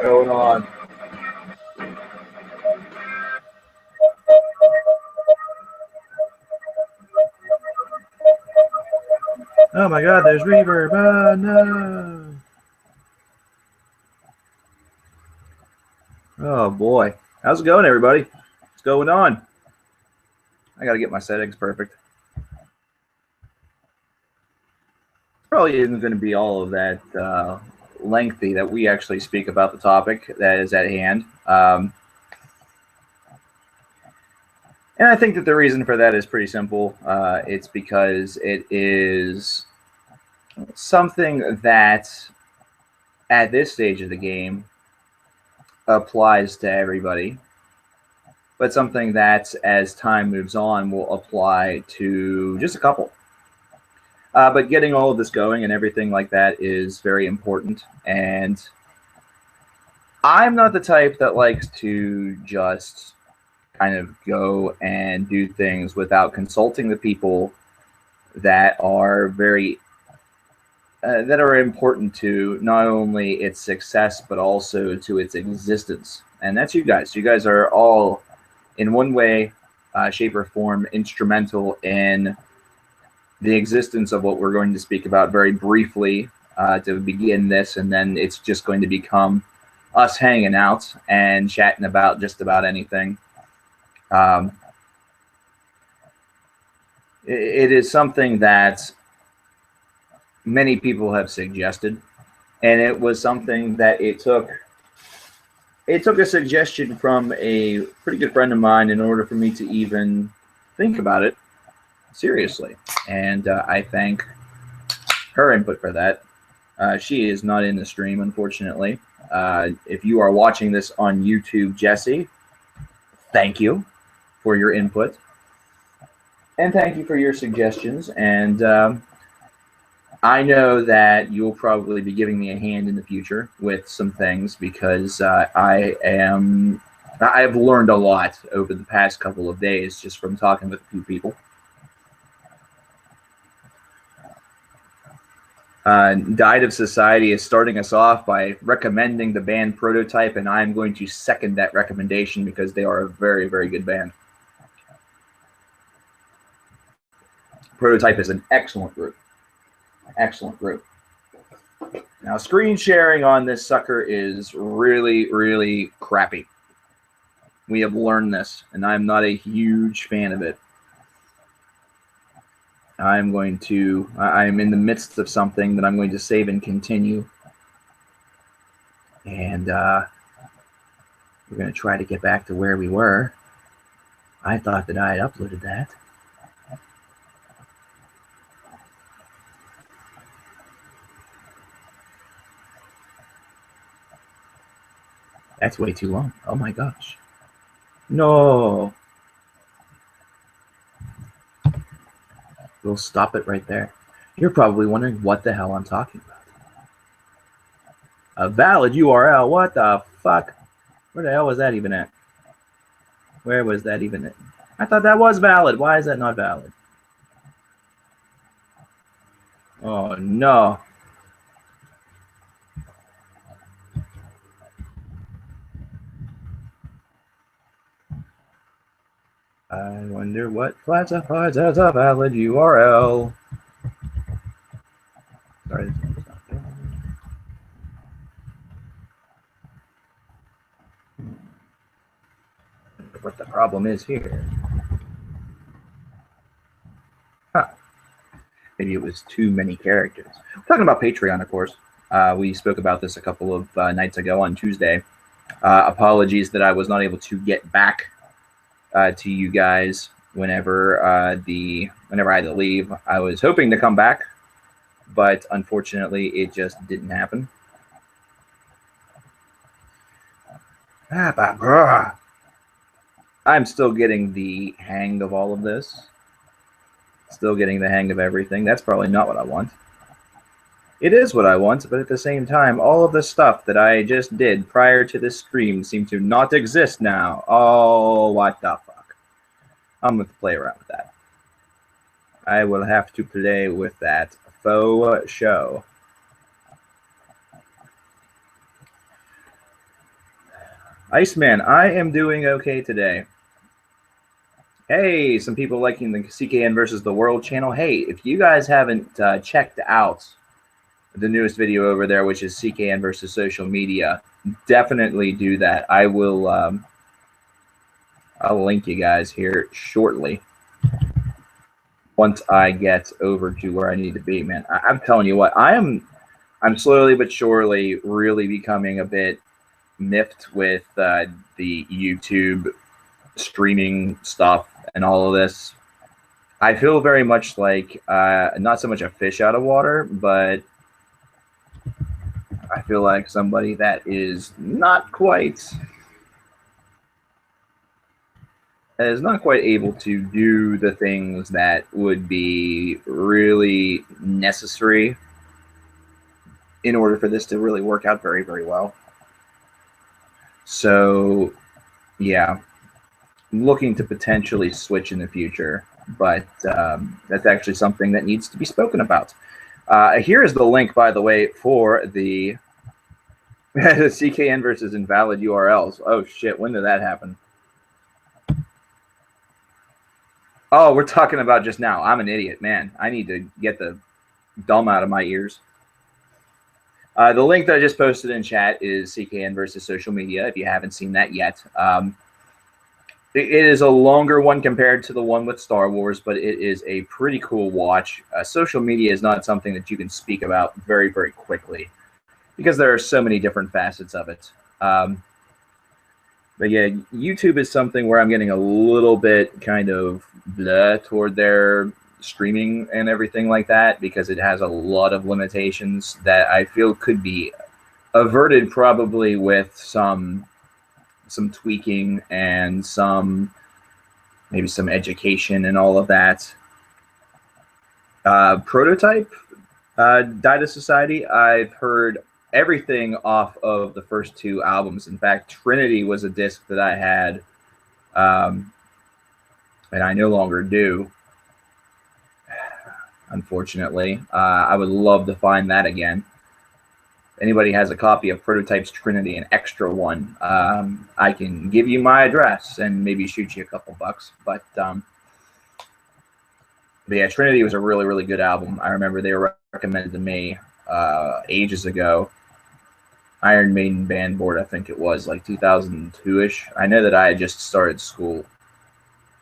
Going on. Oh my God, there's reverb. Oh no. Oh boy. How's it going, everybody? What's going on? I gotta get my settings perfect. Probably isn't going to be all of that lengthy that we actually speak about the topic that is at hand. And I think that the reason for that is pretty simple. It's because it is something that at this stage of the game applies to everybody, but something that as time moves on will apply to just a couple. But getting all of this going and everything like that is very important. And I'm not the type that likes to just kind of go and do things without consulting the people that are that are important to not only its success, but also to its existence. And that's you guys. You guys are all in one way, shape, or form instrumental in the existence of what we're going to speak about very briefly to begin this, and then it's just going to become us hanging out and chatting about just about anything. It is something that many people have suggested, and it was something that it took a suggestion from a pretty good friend of mine in order for me to even think about it seriously, and I thank her input for that. She is not in the stream, unfortunately. If you are watching this on YouTube, Jesse, thank you for your input, and thank you for your suggestions. And I know that you'll probably be giving me a hand in the future with some things, because I've learned a lot over the past couple of days just from talking with a few people. Diet of Society is starting us off by recommending the band Prototype, and I'm going to second that recommendation because they are a very, very good band. Prototype is an excellent group. Excellent group. Now, screen sharing on this sucker is really, really crappy. We have learned this, and I'm not a huge fan of it. I'm in the midst of something that I'm going to save and continue. And we're going to try to get back to where we were. I thought that I had uploaded that. That's way too long. Oh my gosh. No. We'll stop it right there. You're probably wondering what the hell I'm talking about. A valid URL? What the fuck? Where the hell was that even at? Where was that even at? I thought that was valid. Why is that not valid? Oh, no. I wonder what classifies as a valid URL. Sorry, this one's not there. What the problem is here. Huh. Maybe it was too many characters. We're talking about Patreon, of course. We spoke about this a couple of nights ago on Tuesday. Apologies that I was not able to get back to you guys whenever I had to leave. I was hoping to come back, but unfortunately, it just didn't happen. I'm still getting the hang of all of this. Still getting the hang of everything. That's probably not what I want. It is what I want, but at the same time, all of the stuff that I just did prior to this stream seem to not exist now. Oh, what the fuck. I'm going to play around with that. I will have to play with that faux show. Iceman, I am doing okay today. Hey, some people liking the CKN versus the World channel. Hey, if you guys haven't checked out the newest video over there, which is CKN versus social media, definitely do that. I will I'll link you guys here shortly once I get over to where I need to be, man. I'm telling you what, I'm slowly but surely really becoming a bit miffed with the YouTube streaming stuff and all of this. I feel very much like not so much a fish out of water, but I feel like somebody that is not quite able to do the things that would be really necessary in order for this to really work out very, very well. So, yeah, looking to potentially switch in the future, but that's actually something that needs to be spoken about. Here is the link, by the way, for the CKN versus invalid URLs. Oh, shit, when did that happen? Oh, we're talking about just now. I'm an idiot, man. I need to get the dumb out of my ears. The link that I just posted in chat is CKN versus social media, if you haven't seen that yet. It is a longer one compared to the one with Star Wars, but it is a pretty cool watch. Social media is not something that you can speak about very, very quickly because there are so many different facets of it. But yeah, YouTube is something where I'm getting a little bit kind of blah toward their streaming and everything like that because it has a lot of limitations that I feel could be averted probably with some tweaking and maybe some education and all of that. Prototype, Data Society, I've heard everything off of the first two albums. In fact, Trinity was a disc that I had, and I no longer do, unfortunately. I would love to find that again. Anybody has a copy of Prototype's Trinity, an extra one, I can give you my address and maybe shoot you a couple bucks. But yeah, Trinity was a really, really good album. I remember they were recommended to me ages ago. Iron Maiden band board, I think it was, like 2002-ish. I know that I had just started school.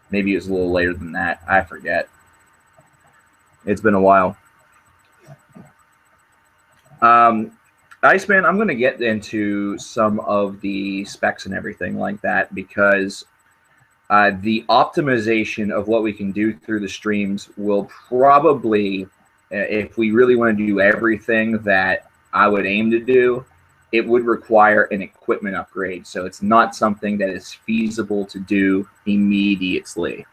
Maybe it was a little later than that. I forget. It's been a while. Iceman, I'm going to get into some of the specs and everything like that because the optimization of what we can do through the streams will probably, if we really want to do everything that I would aim to do, it would require an equipment upgrade. So it's not something that is feasible to do immediately.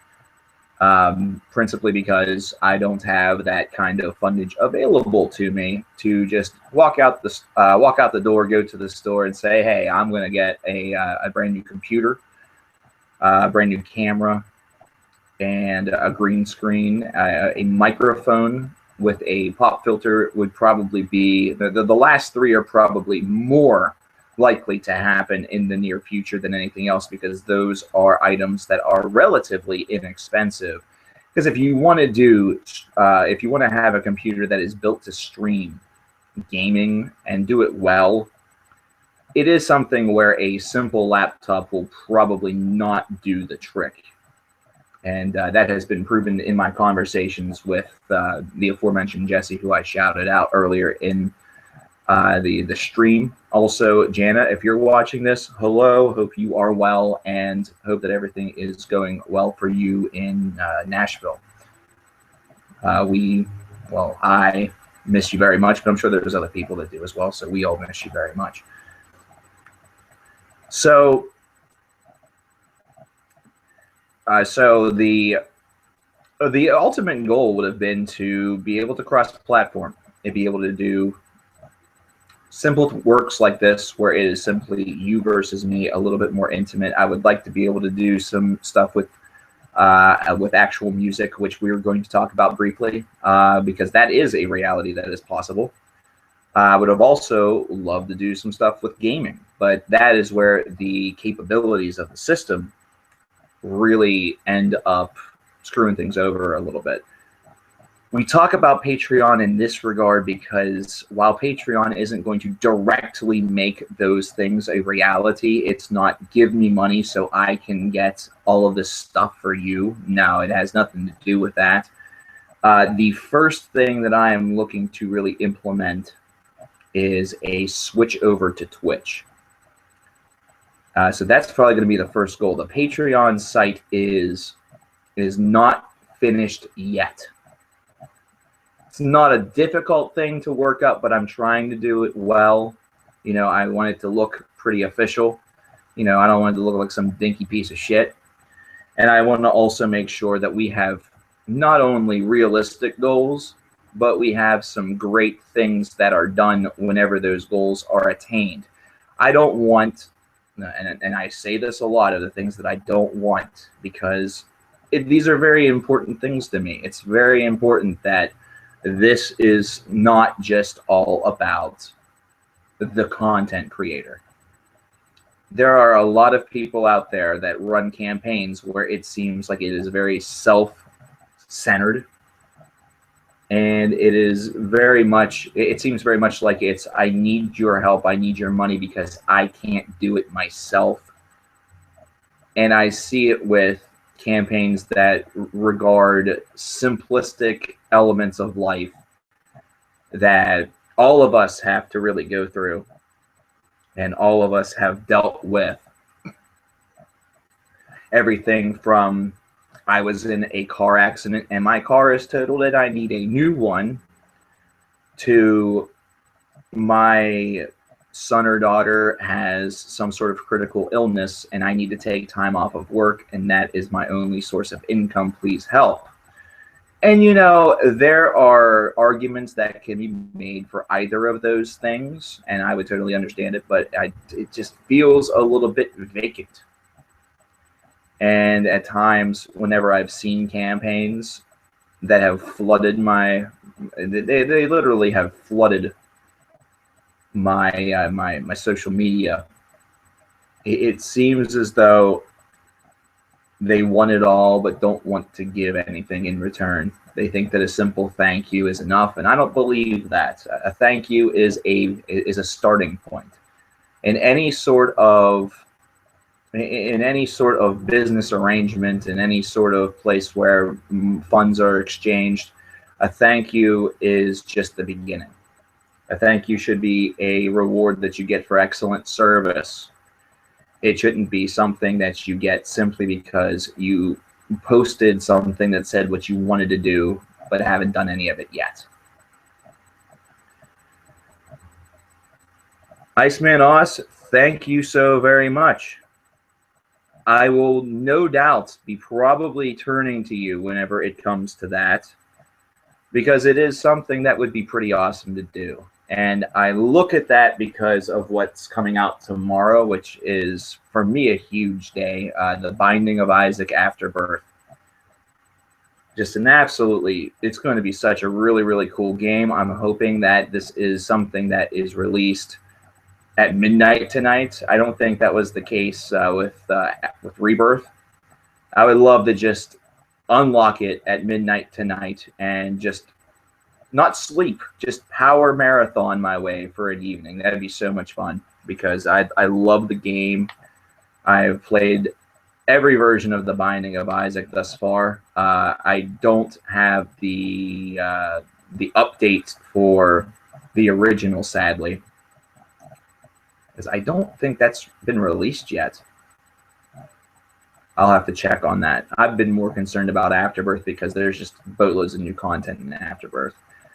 Principally because I don't have that kind of fundage available to me to just walk out the door, go to the store, and say, "Hey, I'm going to get a brand new computer, a brand new camera, and a green screen, a microphone with a pop filter." Would probably be the last three are probably more likely to happen in the near future than anything else, because those are items that are relatively inexpensive. Because if you want to if you want to have a computer that is built to stream gaming and do it well, it is something where a simple laptop will probably not do the trick. And that has been proven in my conversations with the aforementioned Jesse, who I shouted out earlier in the stream. Also, Jana, if you're watching this, hello. Hope you are well, and hope that everything is going well for you in Nashville. I miss you very much, but I'm sure there's other people that do as well. So we all miss you very much. So the ultimate goal would have been to be able to cross the platform and be able to do simple works like this, where it is simply you versus me, a little bit more intimate. I would like to be able to do some stuff with actual music, which we were going to talk about briefly, because that is a reality that is possible. I would have also loved to do some stuff with gaming, but that is where the capabilities of the system really end up screwing things over a little bit. We talk about Patreon in this regard because while Patreon isn't going to directly make those things a reality, it's not give me money so I can get all of this stuff for you. No, it has nothing to do with that. The first thing that I am looking to really implement is a switch over to Twitch. So that's probably going to be the first goal. The Patreon site is not finished yet. It's not a difficult thing to work up, but I'm trying to do it well. You know, I want it to look pretty official. You know, I don't want it to look like some dinky piece of shit. And I want to also make sure that we have not only realistic goals, but we have some great things that are done whenever those goals are attained. I don't want, and I say this a lot, of the things that I don't want, because these are very important things to me. It's very important that this is not just all about the content creator. There are a lot of people out there that run campaigns where it seems like it is very self-centered, and it seems very much like it's, I need your help, I need your money because I can't do it myself. And I see it with campaigns that regard simplistic elements of life that all of us have to really go through and all of us have dealt with. Everything from, I was in a car accident and my car is totaled and I need a new one, to my son or daughter has some sort of critical illness and I need to take time off of work and that is my only source of income, please help. And you know, there are arguments that can be made for either of those things, and I would totally understand it, but it just feels a little bit vacant. And at times, whenever I've seen campaigns that have flooded they literally have flooded my social media, it seems as though they want it all but don't want to give anything in return. They think that a simple thank you is enough, and I don't believe that. A thank you is a starting point. In any sort of business arrangement, in any sort of place where funds are exchanged, a thank you is just the beginning. A thank you should be a reward that you get for excellent service. It shouldn't be something that you get simply because you posted something that said what you wanted to do, but haven't done any of it yet. Iceman Oz, thank you so very much. I will no doubt be probably turning to you whenever it comes to that, because it is something that would be pretty awesome to do. And I look at that because of what's coming out tomorrow, which is, for me, a huge day. The Binding of Isaac Afterbirth. Just an absolutely, it's going to be such a really, really cool game. I'm hoping that this is something that is released at midnight tonight. I don't think that was the case with Rebirth. I would love to just unlock it at midnight tonight and just not sleep, just power marathon my way for an evening. That'd be so much fun, because I love the game. I've played every version of the Binding of Isaac thus far. I don't have the update for the original, sadly, because I don't think that's been released yet. I'll have to check on that. I've been more concerned about Afterbirth because there's just boatloads of new content in Afterbirth.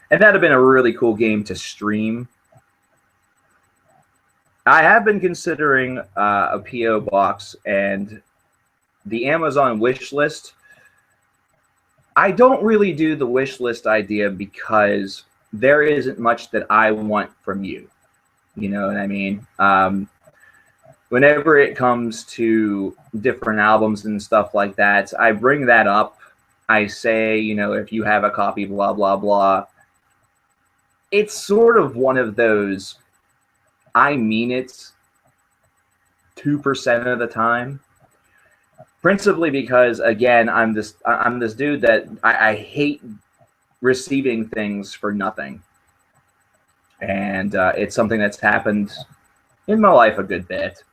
And that'd have been a really cool game to stream. I have been considering a P.O. box and the Amazon wish list. I don't really do the wish list idea because there isn't much that I want from you. You know what I mean? Whenever it comes to different albums and stuff like that, I bring that up. I say, you know, if you have a copy, blah, blah, blah. It's sort of one of those, I mean it 2% of the time. Principally because, again, I'm this dude that I hate receiving things for nothing. And it's something that's happened in my life a good bit.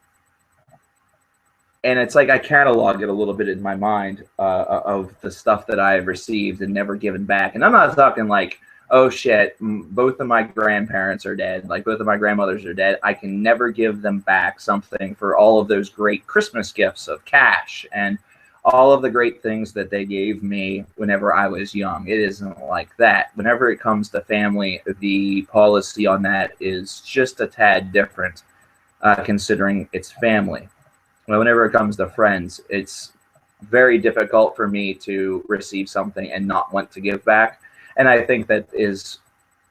And it's like I catalog it a little bit in my mind of the stuff that I've received and never given back. And I'm not talking like, oh shit, both of my grandparents are dead, like both of my grandmothers are dead. I can never give them back something for all of those great Christmas gifts of cash and all of the great things that they gave me whenever I was young. It isn't like that. Whenever it comes to family, the policy on that is just a tad different, considering it's family. Whenever it comes to friends, it's very difficult for me to receive something and not want to give back. And I think that is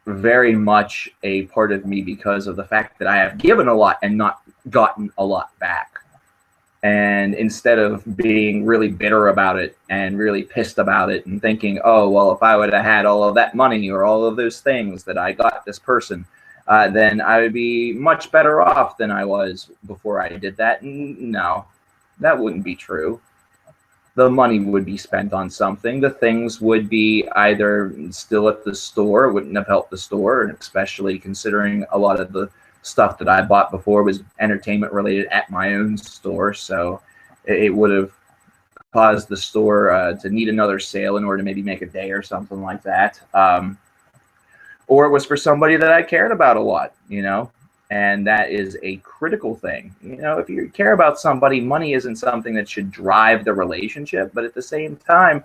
very much a part of me because of the fact that I have given a lot and not gotten a lot back. And instead of being really bitter about it and really pissed about it and thinking, oh, well, if I would have had all of that money or all of those things that I got this person, then I would be much better off than I was before I did that. No, that wouldn't be true. The money would be spent on something. The things would be either still at the store, wouldn't have helped the store, and especially considering a lot of the stuff that I bought before was entertainment related at my own store. So it would have caused the store to need another sale in order to maybe make a day or something like that. Or it was for somebody that I cared about a lot, you know? And that is a critical thing. You know, if you care about somebody, money isn't something that should drive the relationship. But at the same time,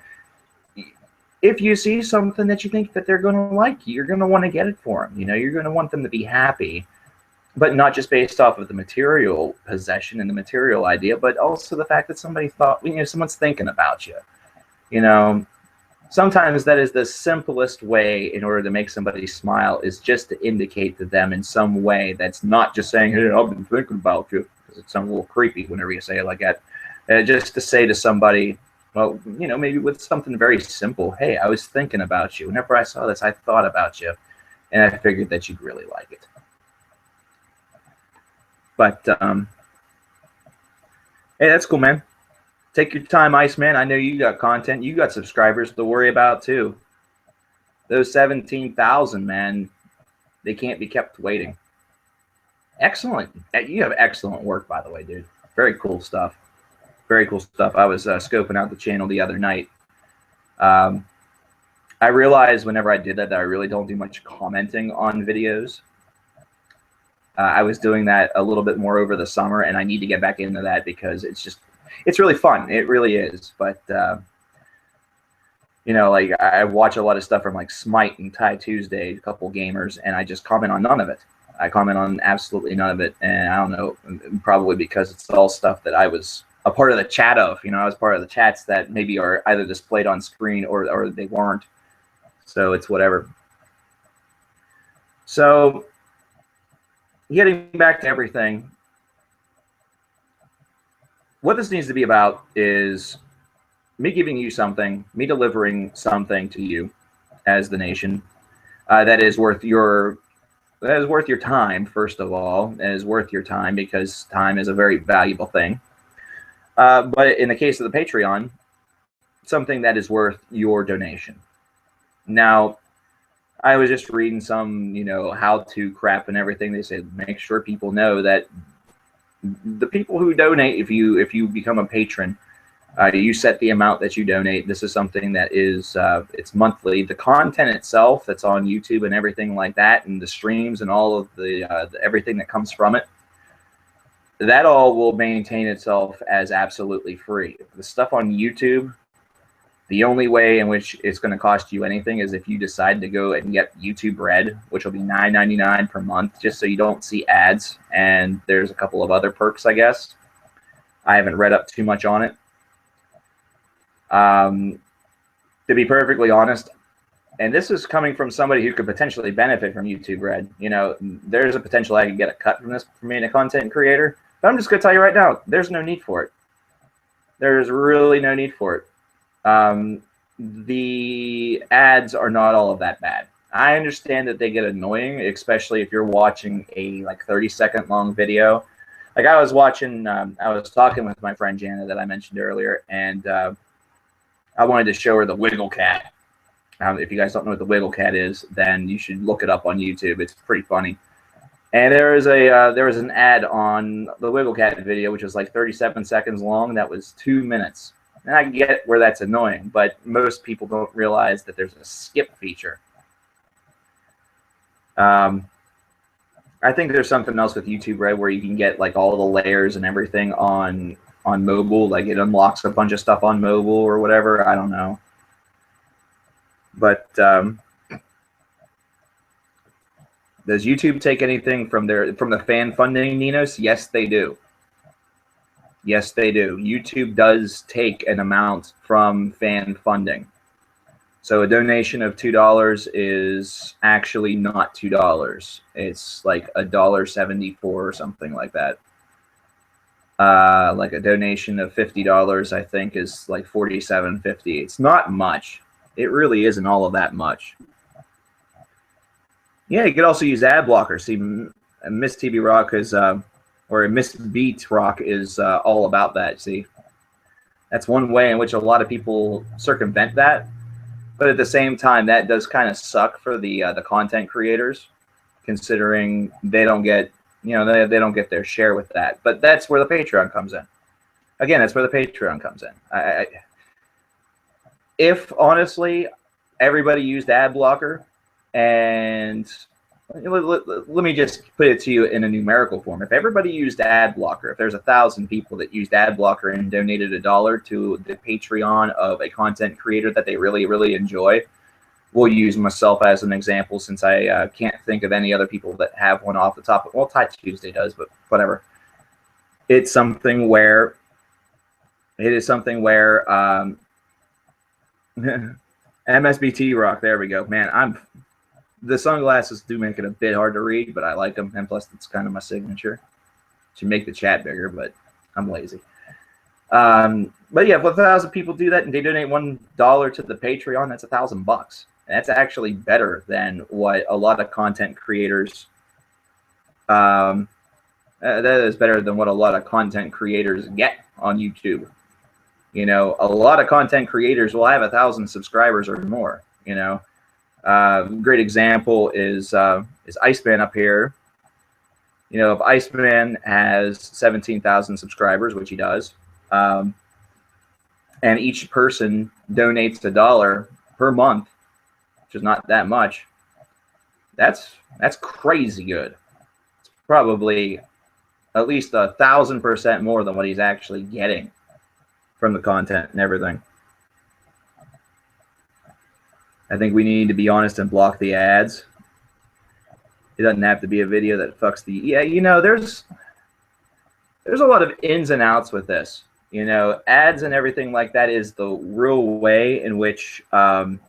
if you see something that you think that they're going to like, you're going to want to get it for them. You know, you're going to want them to be happy, but not just based off of the material possession and the material idea, but also the fact that somebody thought, you know, someone's thinking about you. You know, sometimes that is the simplest way in order to make somebody smile, is just to indicate to them in some way that's not just saying, hey, I've been thinking about you, because it sounds a little creepy whenever you say it like that. Just to say to somebody, well, you know, maybe with something very simple, hey, I was thinking about you. Whenever I saw this, I thought about you, and I figured that you'd really like it. But, hey, that's cool, man. Take your time, Iceman. I know you got content. You got subscribers to worry about, too. Those 17,000, man, they can't be kept waiting. Excellent. You have excellent work, by the way, dude. Very cool stuff. Very cool stuff. I was scoping out the channel the other night. I realized whenever I did that I really don't do much commenting on videos. I was doing that a little bit more over the summer, and I need to get back into that because it's really fun. It really is. But, you know, like I watch a lot of stuff from like Smite and Ty Tuesday, a couple gamers, and I just comment on none of it. I comment on absolutely none of it. And I don't know, probably because it's all stuff that I was a part of the chat of. You know, I was part of the chats that maybe are either displayed on screen or they weren't. So it's whatever. So getting back to everything, what this needs to be about is me giving you something, me delivering something to you as the nation that is worth your time, first of all, and is worth your time, because time is a very valuable thing. But in the case of the Patreon, something that is worth your donation. Now, I was just reading some, you know, how-to crap and everything. They said make sure people know that the people who donate, if you become a patron, you set the amount that you donate. This is something that is it's monthly. The content itself that's on YouTube and everything like that, and the streams and all of the everything that comes from it, that all will maintain itself as absolutely free. The stuff on YouTube, the only way in which it's going to cost you anything is if you decide to go and get YouTube Red, which will be $9.99 per month, just so you don't see ads. And there's a couple of other perks, I guess. I haven't read up too much on it. To be perfectly honest, and this is coming from somebody who could potentially benefit from YouTube Red. You know, there's a potential I could get a cut from this for being a content creator. But I'm just going to tell you right now, there's no need for it. There's really no need for it. The ads are not all of that bad. I understand that they get annoying, especially if you're watching a like 30-second long video. Like I was watching, I was talking with my friend Jana that I mentioned earlier, and I wanted to show her the Wiggle Cat. If you guys don't know what the Wiggle Cat is, then you should look it up on YouTube. It's pretty funny. And there was an ad on the Wiggle Cat video, which was like 37 seconds long. That was 2 minutes. And I get where that's annoying, but most people don't realize that there's a skip feature. I think there's something else with YouTube Red where you can get like all the layers and everything on mobile. Like it unlocks a bunch of stuff on mobile or whatever. I don't know. But does YouTube take anything from the fan funding, Ninos? Yes, they do. Yes, they do. YouTube does take an amount from fan funding. So a donation of $2 is actually not $2. It's like $1.74 or something like that. Like a donation of $50, I think, is like $47.50. It's not much. It really isn't all of that much. Yeah, you could also use ad blocker. See, Miss TB Rock is... or Miss Beat Rock is all about that. See, that's one way in which a lot of people circumvent that, but at the same time, that does kind of suck for the content creators, considering they don't get, you know, they don't get their share with that. But that's where the Patreon comes in. Again, that's where the Patreon comes in. If honestly everybody used ad blocker, and let me just put it to you in a numerical form. If everybody used ad blocker, if there's 1,000 people that used ad blocker and donated $1 to the Patreon of a content creator that they really, really enjoy, we'll use myself as an example since I can't think of any other people that have one off the top. Well, Ty Tuesday does, but whatever. It's something where MSBT Rock. There we go, man. The sunglasses do make it a bit hard to read, but I like them, and plus it's kind of my signature. Should make the chat bigger, but I'm lazy. But yeah, if 1,000 people do that and they donate $1 to the Patreon, that's $1,000 bucks. And that's actually better than what a lot of content creators. That is better than what a lot of content creators get on YouTube. You know, a lot of content creators will have 1,000 subscribers or more. You know. Great example is Iceman up here. You know, if Iceman has 17,000 subscribers, which he does, and each person donates $1 per month, which is not that much, that's crazy good. It's probably at least 1,000% more than what he's actually getting from the content and everything. I think we need to be honest and block the ads. It doesn't have to be a video that fucks the... Yeah, you know, there's a lot of ins and outs with this. You know, ads and everything like that is the real way in which that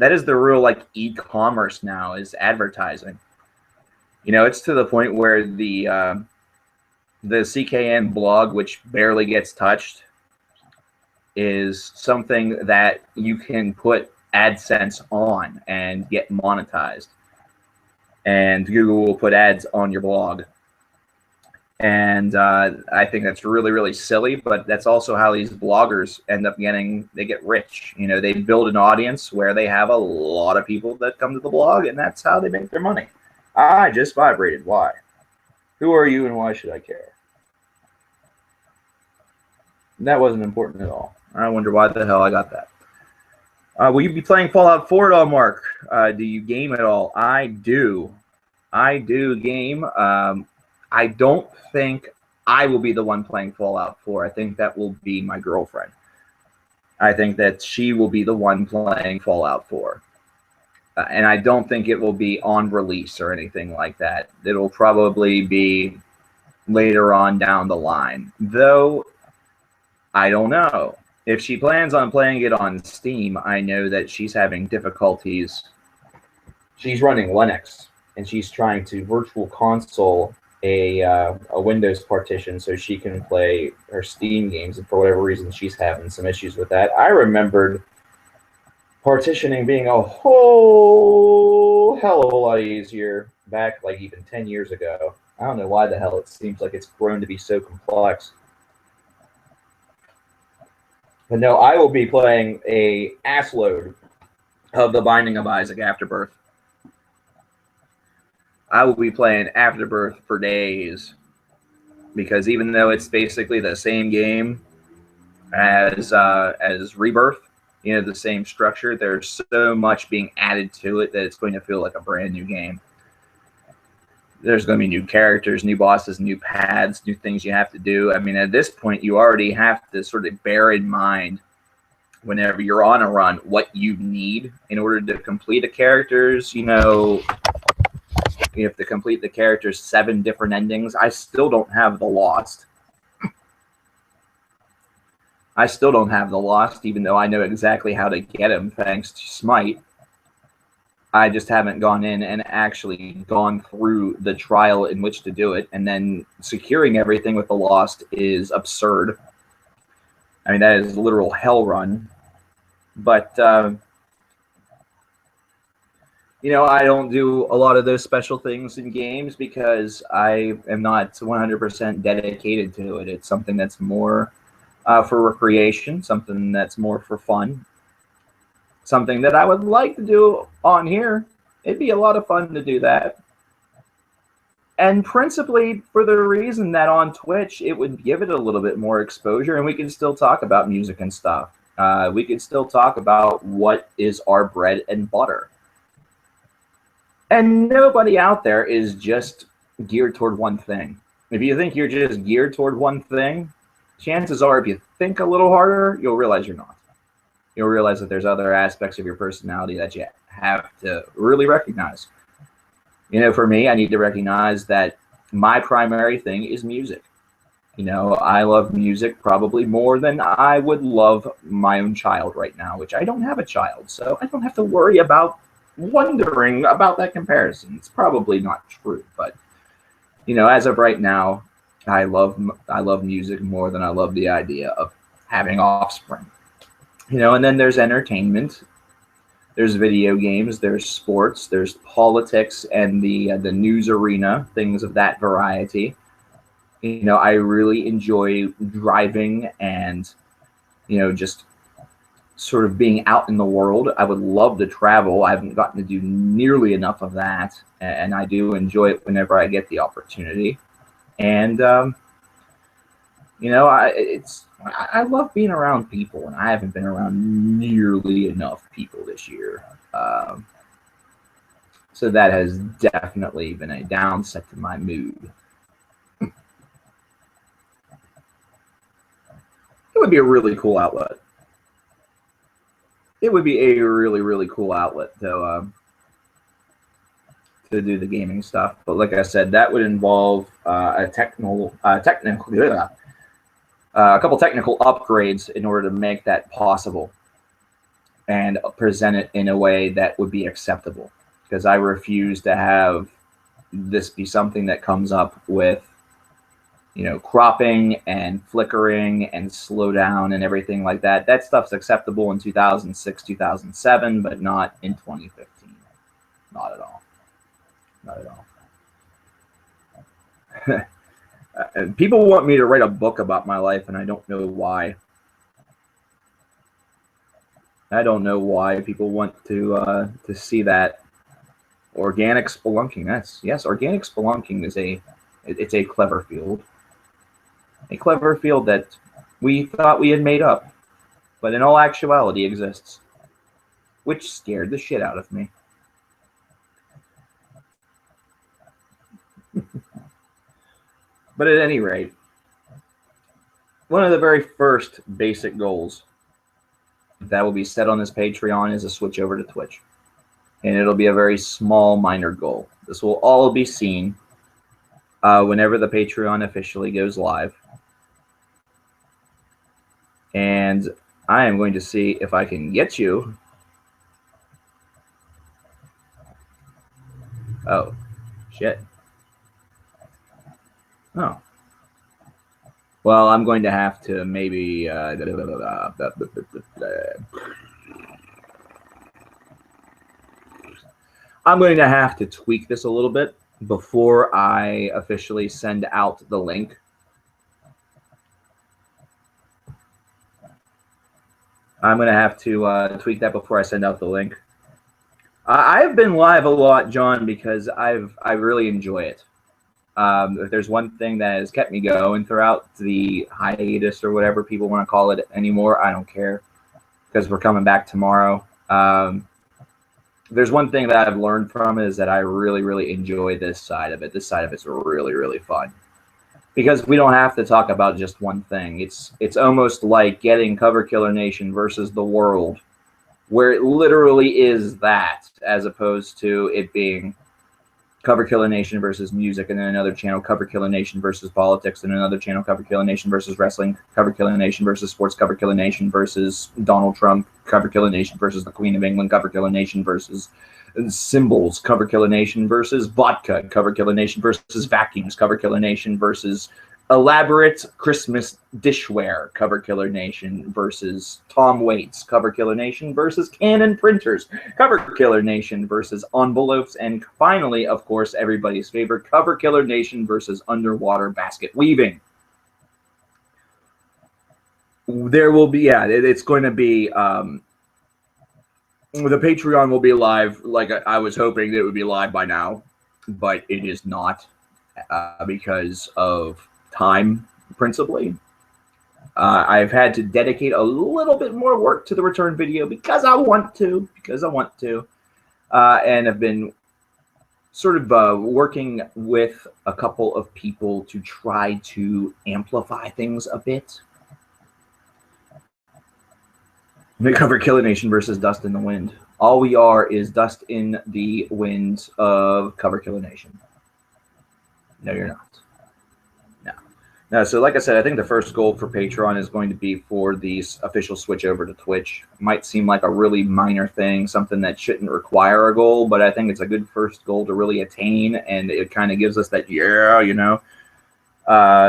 is the real like e-commerce now is advertising. You know, it's to the point where the CKN blog, which barely gets touched, is something that you can put AdSense on and get monetized. And Google will put ads on your blog. And I think that's really, really silly, but that's also how these bloggers end up they get rich. You know, they build an audience where they have a lot of people that come to the blog, and that's how they make their money. I just vibrated. Why? Who are you and why should I care? That wasn't important at all. I wonder why the hell I got that. Will you be playing Fallout 4 at all, Mark? Do you game at all? I do. I do game. I don't think I will be the one playing Fallout 4. I think that will be my girlfriend. I think that she will be the one playing Fallout 4. And I don't think it will be on release or anything like that. It'll probably be later on down the line. Though, I don't know. If she plans on playing it on Steam, I know that she's having difficulties. She's running Linux, and she's trying to virtual console a Windows partition so she can play her Steam games, and for whatever reason she's having some issues with that. I remembered partitioning being a whole hell of a lot easier back like even 10 years ago. I don't know why the hell it seems like it's grown to be so complex. But no, I will be playing a assload of The Binding of Isaac Afterbirth. I will be playing Afterbirth for days, because even though it's basically the same game as Rebirth, you know, the same structure, there's so much being added to it that it's going to feel like a brand new game. There's going to be new characters, new bosses, new paths, new things you have to do. I mean, at this point, you already have to sort of bear in mind whenever you're on a run what you need in order to complete the characters. You know, you have to complete the characters 7 different endings. I still don't have the Lost. I still don't have the Lost, even though I know exactly how to get him thanks to Smite. I just haven't gone in and actually gone through the trial in which to do it. And then securing everything with the Lost is absurd. I mean, that is a literal hell run. But, you know, I don't do a lot of those special things in games because I am not 100% dedicated to it. It's something that's more for recreation, something that's more for fun. Something that I would like to do on here. It'd be a lot of fun to do that. And principally for the reason that on Twitch, it would give it a little bit more exposure, and we can still talk about music and stuff. We can still talk about what is our bread and butter. And nobody out there is just geared toward one thing. If you think you're just geared toward one thing, chances are if you think a little harder, you'll realize you're not. You'll realize that there's other aspects of your personality that you have to really recognize. You know, for me, I need to recognize that my primary thing is music. You know, I love music probably more than I would love my own child right now, which I don't have a child, so I don't have to worry about wondering about that comparison. It's probably not true, but, you know, as of right now, I love music more than I love the idea of having offspring. You know, and then there's entertainment, there's video games, there's sports, there's politics, and the news arena, things of that variety. You know, I really enjoy driving and, you know, just sort of being out in the world. I would love to travel. I haven't gotten to do nearly enough of that, and I do enjoy it whenever I get the opportunity. And, you know, I love being around people, and I haven't been around nearly enough people this year. So that has definitely been a downset to my mood. It would be a really cool outlet. It would be a really, really cool outlet to do the gaming stuff. But like I said, that would involve a technical a couple technical upgrades in order to make that possible and present it in a way that would be acceptable, because I refuse to have this be something that comes up with, you know, cropping and flickering and slow down and everything like that. That stuff's acceptable in 2006, 2007, but not in 2015. Not at all. Not at all. People want me to write a book about my life, and I don't know why. I don't know why people want to see that. Organic spelunking. Yes, organic spelunking is it's a clever field. A clever field that we thought we had made up, but in all actuality exists, which scared the shit out of me. But at any rate, one of the very first basic goals that will be set on this Patreon is a switch over to Twitch. And it'll be a very small, minor goal. This will all be seen whenever the Patreon officially goes live. And I am going to see if I can get you. Oh, shit. Oh. Well, I'm going to have to maybe... I'm going to have to tweak this a little bit before I officially send out the link. I'm going to have to tweak that before I send out the link. I've been live a lot, John, because I really enjoy it. If there's one thing that has kept me going throughout the hiatus or whatever people want to call it anymore, I don't care, because we're coming back tomorrow. There's one thing that I've learned from it is that I really, really enjoy this side of it. This side of it's really, really fun, because we don't have to talk about just one thing. It's almost like getting Cover Killer Nation versus the world, where it literally is that, as opposed to it being Cover Killer Nation versus music, and then another channel, Cover Killer Nation versus politics, and another channel, Cover Killer Nation versus wrestling, Cover Killer Nation versus sports, Cover Killer Nation versus Donald Trump, Cover Killer Nation versus the Queen of England, Cover Killer Nation versus symbols, Cover Killer Nation versus vodka, Cover Killer Nation versus vacuums, Cover Killer Nation versus elaborate Christmas dishware, Cover Killer Nation versus Tom Waits, Cover Killer Nation versus Canon printers, Cover Killer Nation versus envelopes, and finally, of course, everybody's favorite, Cover Killer Nation versus underwater basket weaving. There will be, yeah, it's going to be, the Patreon will be live, like I was hoping that it would be live by now, but it is not, because of time, principally. I've had to dedicate a little bit more work to the return video because I want to, and I've been sort of working with a couple of people to try to amplify things a bit. The Cover Killer Nation versus Dust in the Wind. All we are is dust in the wind of Cover Killer Nation. No, you're not. No, so like I said, I think the first goal for Patreon is going to be for the official switch over to Twitch. It might seem like a really minor thing, something that shouldn't require a goal, but I think it's a good first goal to really attain, and it kind of gives us that, yeah, you know.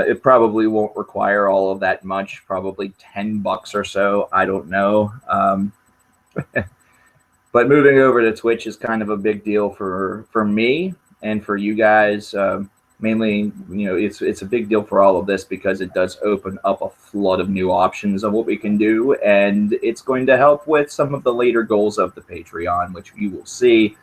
It probably won't require all of that much, probably $10 or so, I don't know. But moving over to Twitch is kind of a big deal for me and for you guys. Mainly, you know, it's a big deal for all of this because it does open up a flood of new options of what we can do, and it's going to help with some of the later goals of the Patreon, which you will see.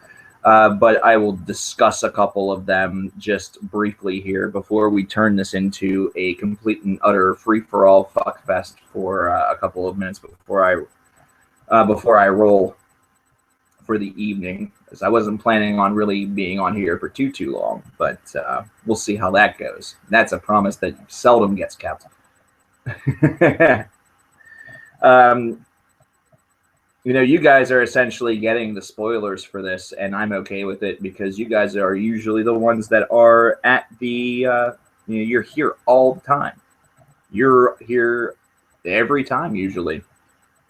But I will discuss a couple of them just briefly here before we turn this into a complete and utter free-for-all fuckfest for a couple of minutes before I roll for the evening, as I wasn't planning on really being on here for too long, but we'll see how that goes. That's a promise that seldom gets kept. You know, you guys are essentially getting the spoilers for this, and I'm okay with it because you guys are usually the ones that are at the, you know, you're here all the time. You're here every time usually.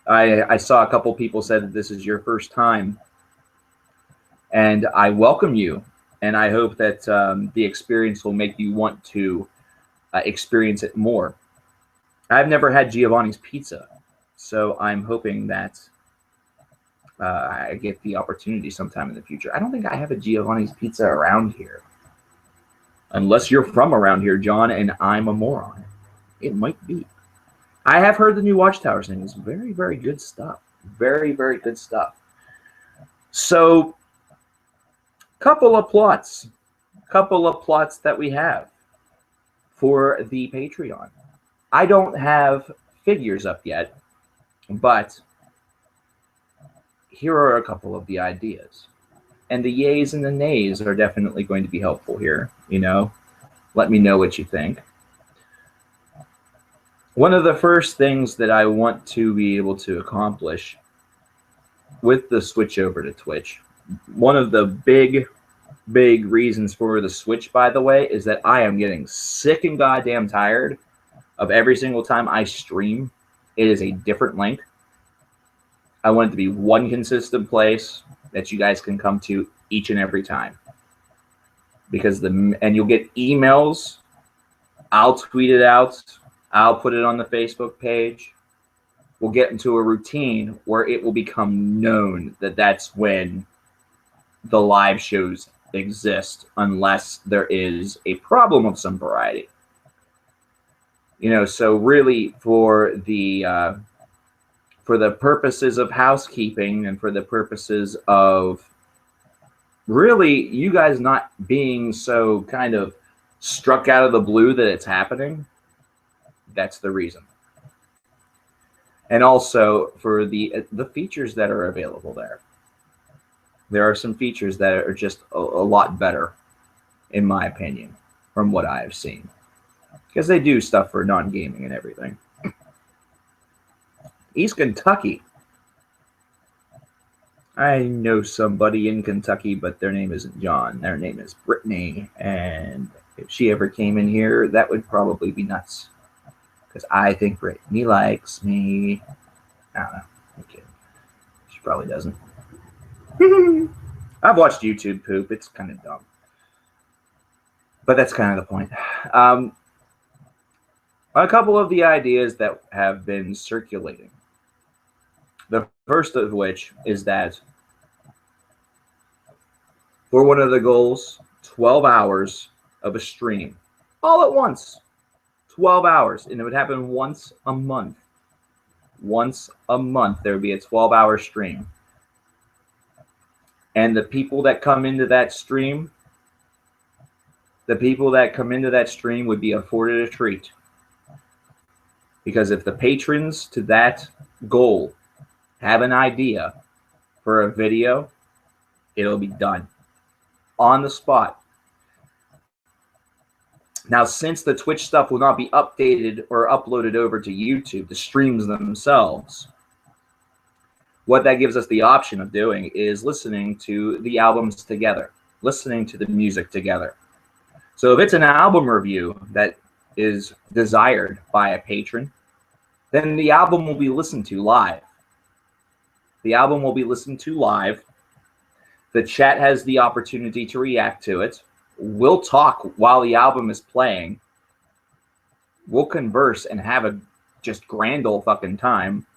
I saw a couple people said that this is your first time, and I welcome you, and I hope that the experience will make you want to experience it more. I've never had Giovanni's Pizza, so I'm hoping that I get the opportunity sometime in the future. I don't think I have a Giovanni's Pizza around here. Unless you're from around here, John, and I'm a moron. It might be. I have heard the new Watchtower thing is very, very good stuff. Very, very good stuff. So, couple of plots that we have for the Patreon. I don't have figures up yet, but here are a couple of the ideas. And the yays and the nays are definitely going to be helpful here. You know, let me know what you think. One of the first things that I want to be able to accomplish with the switch over to Twitch, one of the big reasons for the switch, by the way, is that I am getting sick and goddamn tired of every single time I stream, it is a different link. I want it to be one consistent place that you guys can come to each and every time. Because and you'll get emails. I'll tweet it out. I'll put it on the Facebook page. We'll get into a routine where it will become known that that's when the live shows exist, unless there is a problem of some variety. You know, so really for the purposes of housekeeping and for the purposes of really you guys not being so kind of struck out of the blue that it's happening, that's the reason. And also for the features that are available there. There are some features that are just a lot better, in my opinion, from what I have seen. Because they do stuff for non-gaming and everything. East Kentucky. I know somebody in Kentucky, but their name isn't John. Their name is Brittany. And if she ever came in here, that would probably be nuts. Because I think Brittany likes me. I don't know. I'm kidding. She probably doesn't. I've watched YouTube poop. It's kind of dumb. But that's kind of the point. A couple of the ideas that have been circulating. The first of which is that for one of the goals, 12 hours of a stream. All at once. 12 hours. And it would happen once a month. Once a month, there would be a 12-hour stream. And the people that come into that stream, would be afforded a treat. Because if the patrons to that goal have an idea for a video, it'll be done on the spot. Now, since the Twitch stuff will not be updated or uploaded over to YouTube, the streams themselves, what that gives us the option of doing is listening to the albums together, listening to the music together. So if it's an album review that is desired by a patron, then the album will be listened to live. The album will be listened to live. The chat has the opportunity to react to it. We'll talk while the album is playing. We'll converse and have a just grand old fucking time.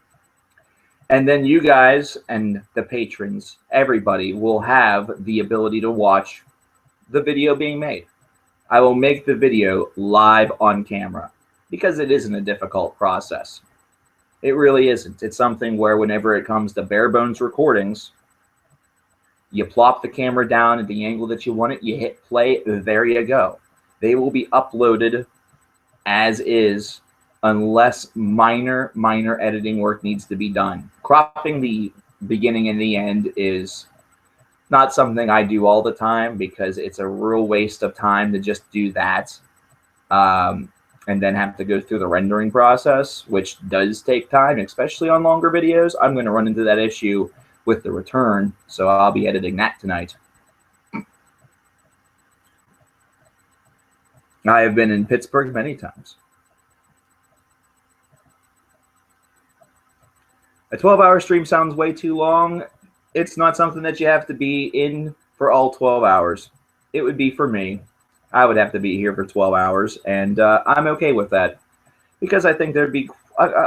And then you guys and the patrons, everybody, will have the ability to watch the video being made. I will make the video live on camera because it isn't a difficult process. It really isn't. It's something where whenever it comes to bare bones recordings, you plop the camera down at the angle that you want it, you hit play, there you go. They will be uploaded as is unless minor editing work needs to be done. Cropping the beginning and the end is not something I do all the time because it's a real waste of time to just do that and then have to go through the rendering process, which does take time, especially on longer videos. I'm going to run into that issue with the return, so I'll be editing that tonight. I have been in Pittsburgh many times. A 12-hour stream sounds way too long. It's not something that you have to be in for all 12 hours. It would be for me. I would have to be here for 12 hours, and I'm okay with that because I think there'd be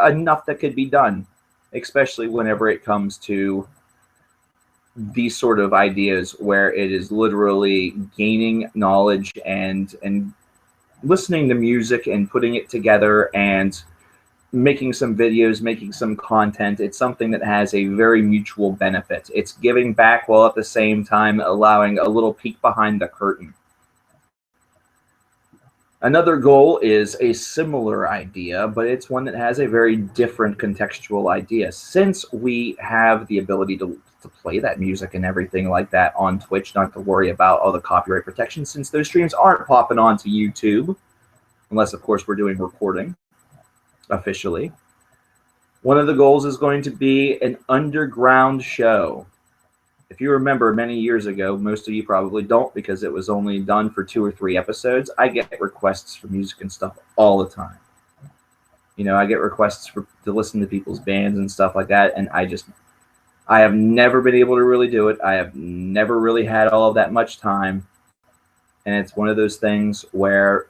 enough that could be done, especially whenever it comes to these sort of ideas where it is literally gaining knowledge and listening to music and putting it together and making some videos, making some content. It's something that has a very mutual benefit. It's giving back while at the same time allowing a little peek behind the curtain. Another goal is a similar idea, but it's one that has a very different contextual idea. Since we have the ability to play that music and everything like that on Twitch, not to worry about all the copyright protection, since those streams aren't popping onto YouTube, unless, of course, we're doing recording officially. One of the goals is going to be an underground show. If you remember many years ago, most of you probably don't because it was only done for 2 or 3 episodes. I get requests for music and stuff all the time. You know, I get requests to listen to people's bands and stuff like that, and I have never been able to really do it. I have never really had all of that much time, and it's one of those things where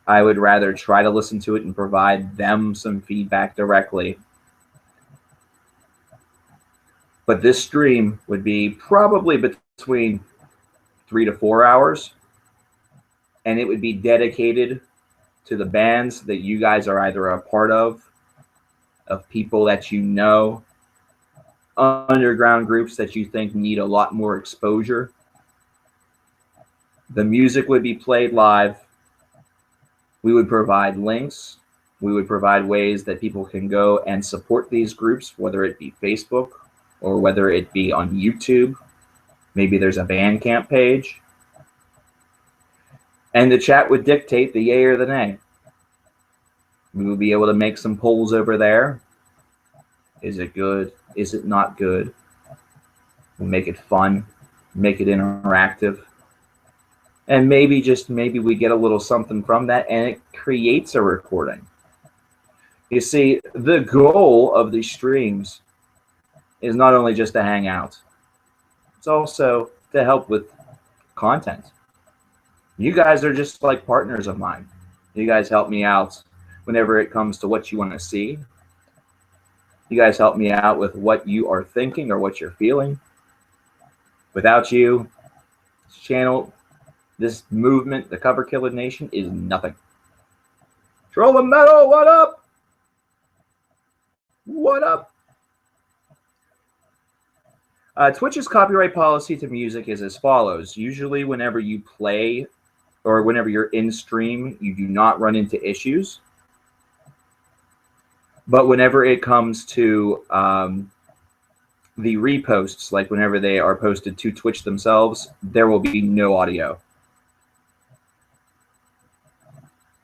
I would rather try to listen to it and provide them some feedback directly. But this stream would be probably between 3 to 4 hours, and it would be dedicated to the bands that you guys are either a part of people that you know, underground groups that you think need a lot more exposure. The music would be played live. We would provide links. We would provide ways that people can go and support these groups, whether it be Facebook or whether it be on YouTube. Maybe there's a Bandcamp page. And the chat would dictate the yay or the nay. We would be able to make some polls over there. Is it good? Is it not good? We'll make it fun, make it interactive. And maybe, just maybe, we get a little something from that and it creates a recording. You see, the goal of these streams is not only just to hang out. It's also to help with content. You guys are just like partners of mine. You guys help me out whenever it comes to what you want to see. You guys help me out with what you are thinking or what you're feeling. Without you, this channel, this movement, the Cover Killer Nation, is nothing. Troll the Metal, what up? What up? Twitch's copyright policy to music is as follows. Usually whenever you play or whenever you're in stream, you do not run into issues. But whenever it comes to the reposts, like whenever they are posted to Twitch themselves, there will be no audio.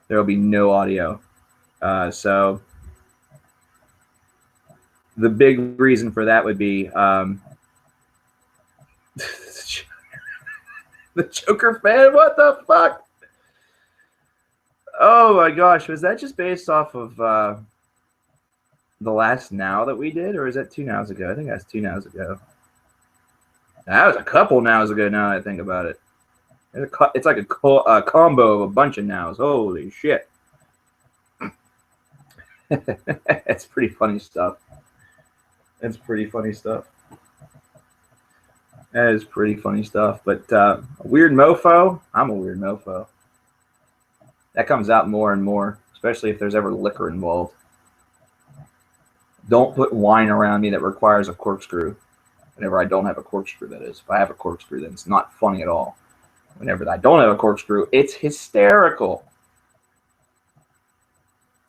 There will be no audio. So the big reason for that would be the Joker fan. What the fuck? Oh my gosh, was that just based off of the last Now that we did, or is that 2 nows ago? I think that's 2 nows ago. That was a couple nows ago. Now that I think about it, it's like a combo of a bunch of nows. Holy shit! It's pretty funny stuff. It's pretty funny stuff. That is pretty funny stuff. But a weird mofo, I'm a weird mofo. That comes out more and more, especially if there's ever liquor involved. Don't put wine around me that requires a corkscrew. Whenever I don't have a corkscrew, that is. If I have a corkscrew, then it's not funny at all. Whenever I don't have a corkscrew, it's hysterical.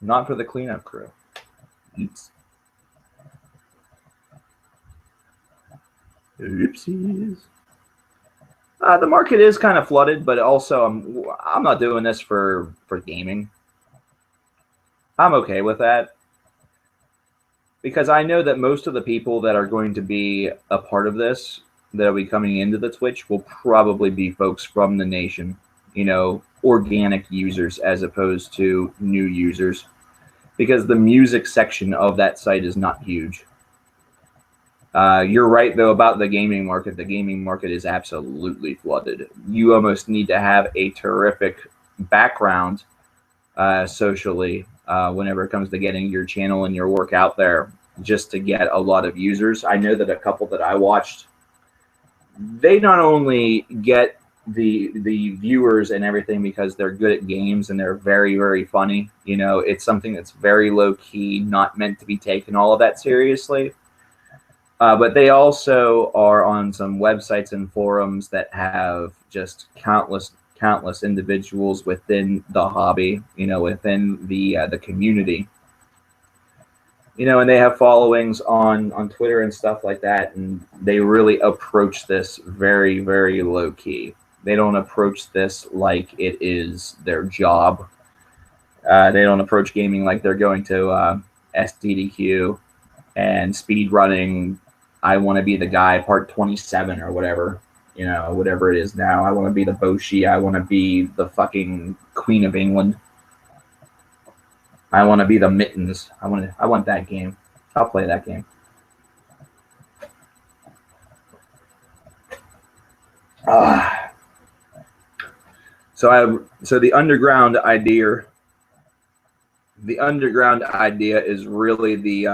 Not for the cleanup crew. Oops. Oopsies. The market is kind of flooded, but also I'm not doing this for gaming. I'm okay with that because I know that most of the people that are going to be a part of this, that will be coming into the Twitch, will probably be folks from the nation, you know, organic users as opposed to new users, because the music section of that site is not huge. You're right, though, about the gaming market. The gaming market is absolutely flooded. You almost need to have a terrific background socially whenever it comes to getting your channel and your work out there just to get a lot of users. I know that a couple that I watched, they not only get the viewers and everything because they're good at games and they're very, very funny. You know, it's something that's very low key, not meant to be taken all of that seriously. But they also are on some websites and forums that have just countless individuals within the hobby, you know, within the community, you know, and they have followings on Twitter and stuff like that, and they really approach this very, very low key. They don't approach this like it is their job. They don't approach gaming like they're going to SDDQ and speed running. I want to be the guy part 27 or whatever, you know, whatever it is now. I want to be the Boshi. I want to be the fucking Queen of England. I want to be the Mittens. I want that game. I'll play that game. So the underground idea. The underground idea is really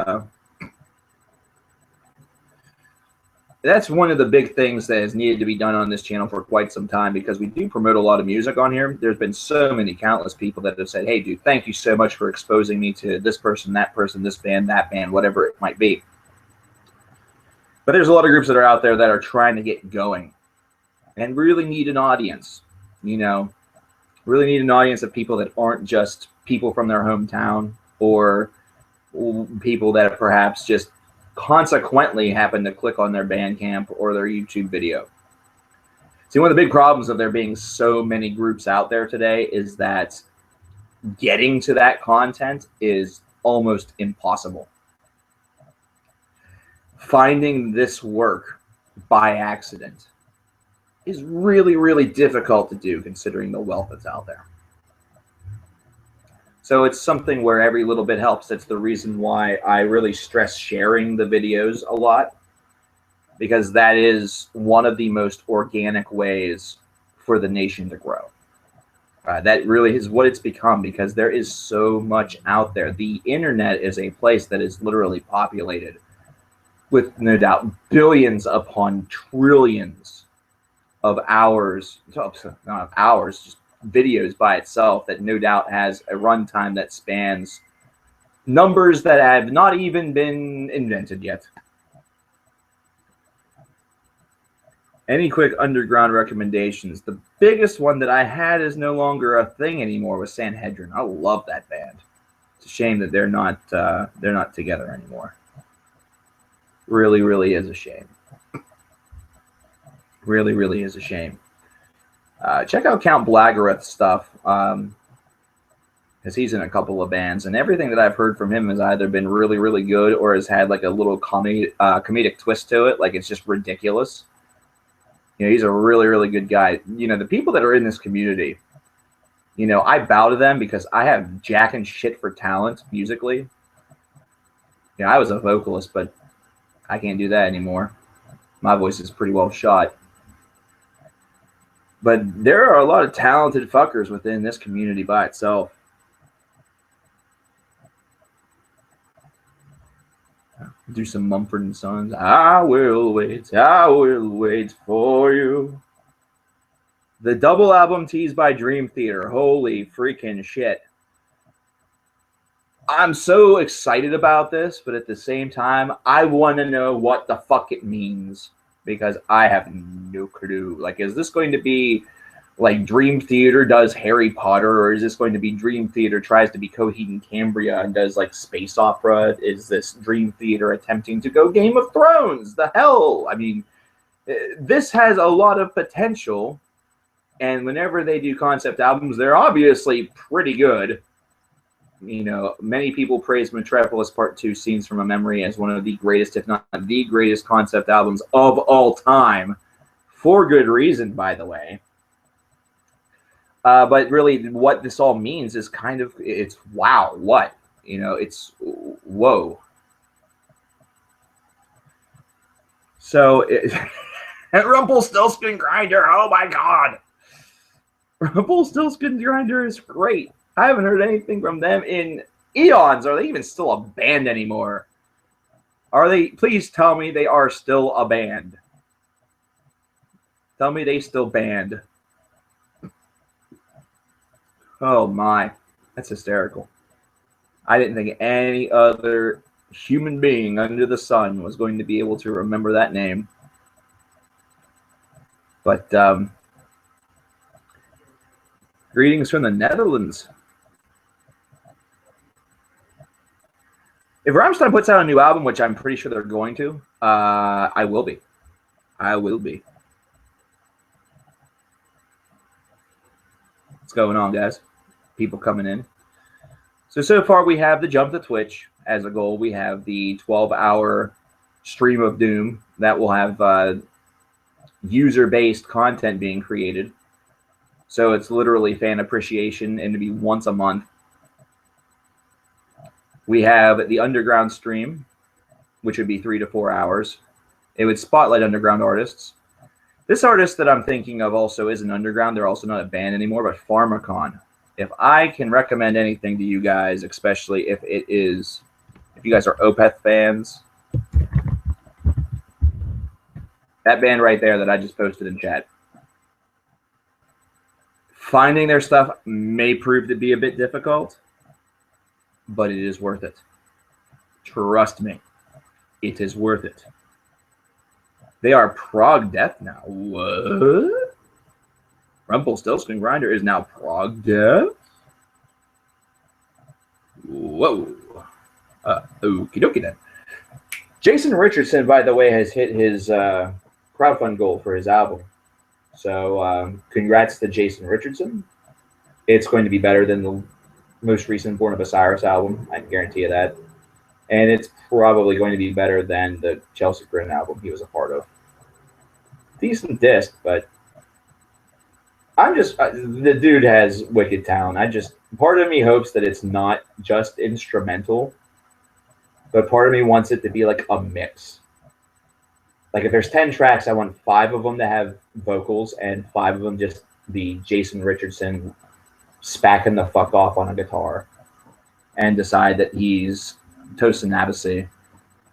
that's one of the big things that has needed to be done on this channel for quite some time, because we do promote a lot of music on here. There's been so many countless people that have said, hey, dude, thank you so much for exposing me to this person, this band, that band, whatever it might be. But there's a lot of groups that are out there that are trying to get going and really need an audience, you know, really need an audience of people that aren't just people from their hometown or people that perhaps just consequently happen to click on their Bandcamp or their YouTube video. See, one of the big problems of there being so many groups out there today is that getting to that content is almost impossible. Finding this work by accident is really, really difficult to do considering the wealth that's out there. So it's something where every little bit helps. That's the reason why I really stress sharing the videos a lot, because that is one of the most organic ways for the nation to grow. That really is what it's become, because there is so much out there. The internet is a place that is literally populated with, no doubt, billions upon trillions of hours, not hours, just videos by itself, that no doubt has a runtime that spans numbers that have not even been invented yet. Any quick underground recommendations? The biggest one that I had is no longer a thing anymore was Sanhedrin. I love that band. It's a shame that they're not together anymore. Really, really is a shame. Really, really is a shame. Check out Count Blaggereth's stuff, because he's in a couple of bands, and everything that I've heard from him has either been really, really good or has had like a little comedic twist to it. Like, it's just ridiculous. You know, he's a really, really good guy. You know, the people that are in this community, you know, I bow to them because I have jack and shit for talent musically. You know, I was a vocalist, but I can't do that anymore. My voice is pretty well shot. But there are a lot of talented fuckers within this community by itself. Do some Mumford & Sons. I will wait for you. The double album teased by Dream Theater. Holy freaking shit. I'm so excited about this, but at the same time, I want to know what the fuck it means, because I have no clue. Like, is this going to be like Dream Theater does Harry Potter, or is this going to be Dream Theater tries to be Coheed and Cambria and does like space opera? Is this Dream Theater attempting to go Game of Thrones? The hell? I mean, this has a lot of potential, and whenever they do concept albums, they're obviously pretty good. You know, many people praise Metropolis Part 2 Scenes from a Memory as one of the greatest, if not the greatest, concept albums of all time. For good reason, by the way. But really, what this all means is kind of, it's wow, what? You know, it's whoa. So, Rumpelstiltskin Grinder, oh my God. Rumpelstiltskin Grinder is great. I haven't heard anything from them in eons. Are they even still a band anymore? Are they? Please tell me they are still a band. Tell me they still band. Oh my, that's hysterical. I didn't think any other human being under the sun was going to be able to remember that name. But greetings from the Netherlands. If Rammstein puts out a new album, which I'm pretty sure they're going to, I will be. I will be. What's going on, guys? People coming in. So far we have the jump to Twitch as a goal. We have the 12-hour stream of doom that will have user-based content being created. So it's literally fan appreciation, and to be once a month. We have the underground stream, which would be 3 to 4 hours. It would spotlight underground artists. This artist that I'm thinking of also isn't underground. They're also not a band anymore, but Pharmacon. If I can recommend anything to you guys, especially if you guys are Opeth fans, that band right there that I just posted in chat. Finding their stuff may prove to be a bit difficult, but it is worth it. Trust me, it is worth it. They are prog death now. What? Rumpelstiltskin Grinder is now prog death? Whoa. Okie dokie then. Jason Richardson, by the way, has hit his crowdfund goal for his album. So congrats to Jason Richardson. It's going to be better than the most recent Born of Osiris album. I can guarantee you that. And it's probably going to be better than the Chelsea Grin album he was a part of. Decent disc, but the dude has wicked talent. Part of me hopes that it's not just instrumental, but part of me wants it to be like a mix. Like if there's 10 tracks, I want 5 of them to have vocals and 5 of them just be Jason Richardson spacking the fuck off on a guitar and decide that he's Tosin Abasi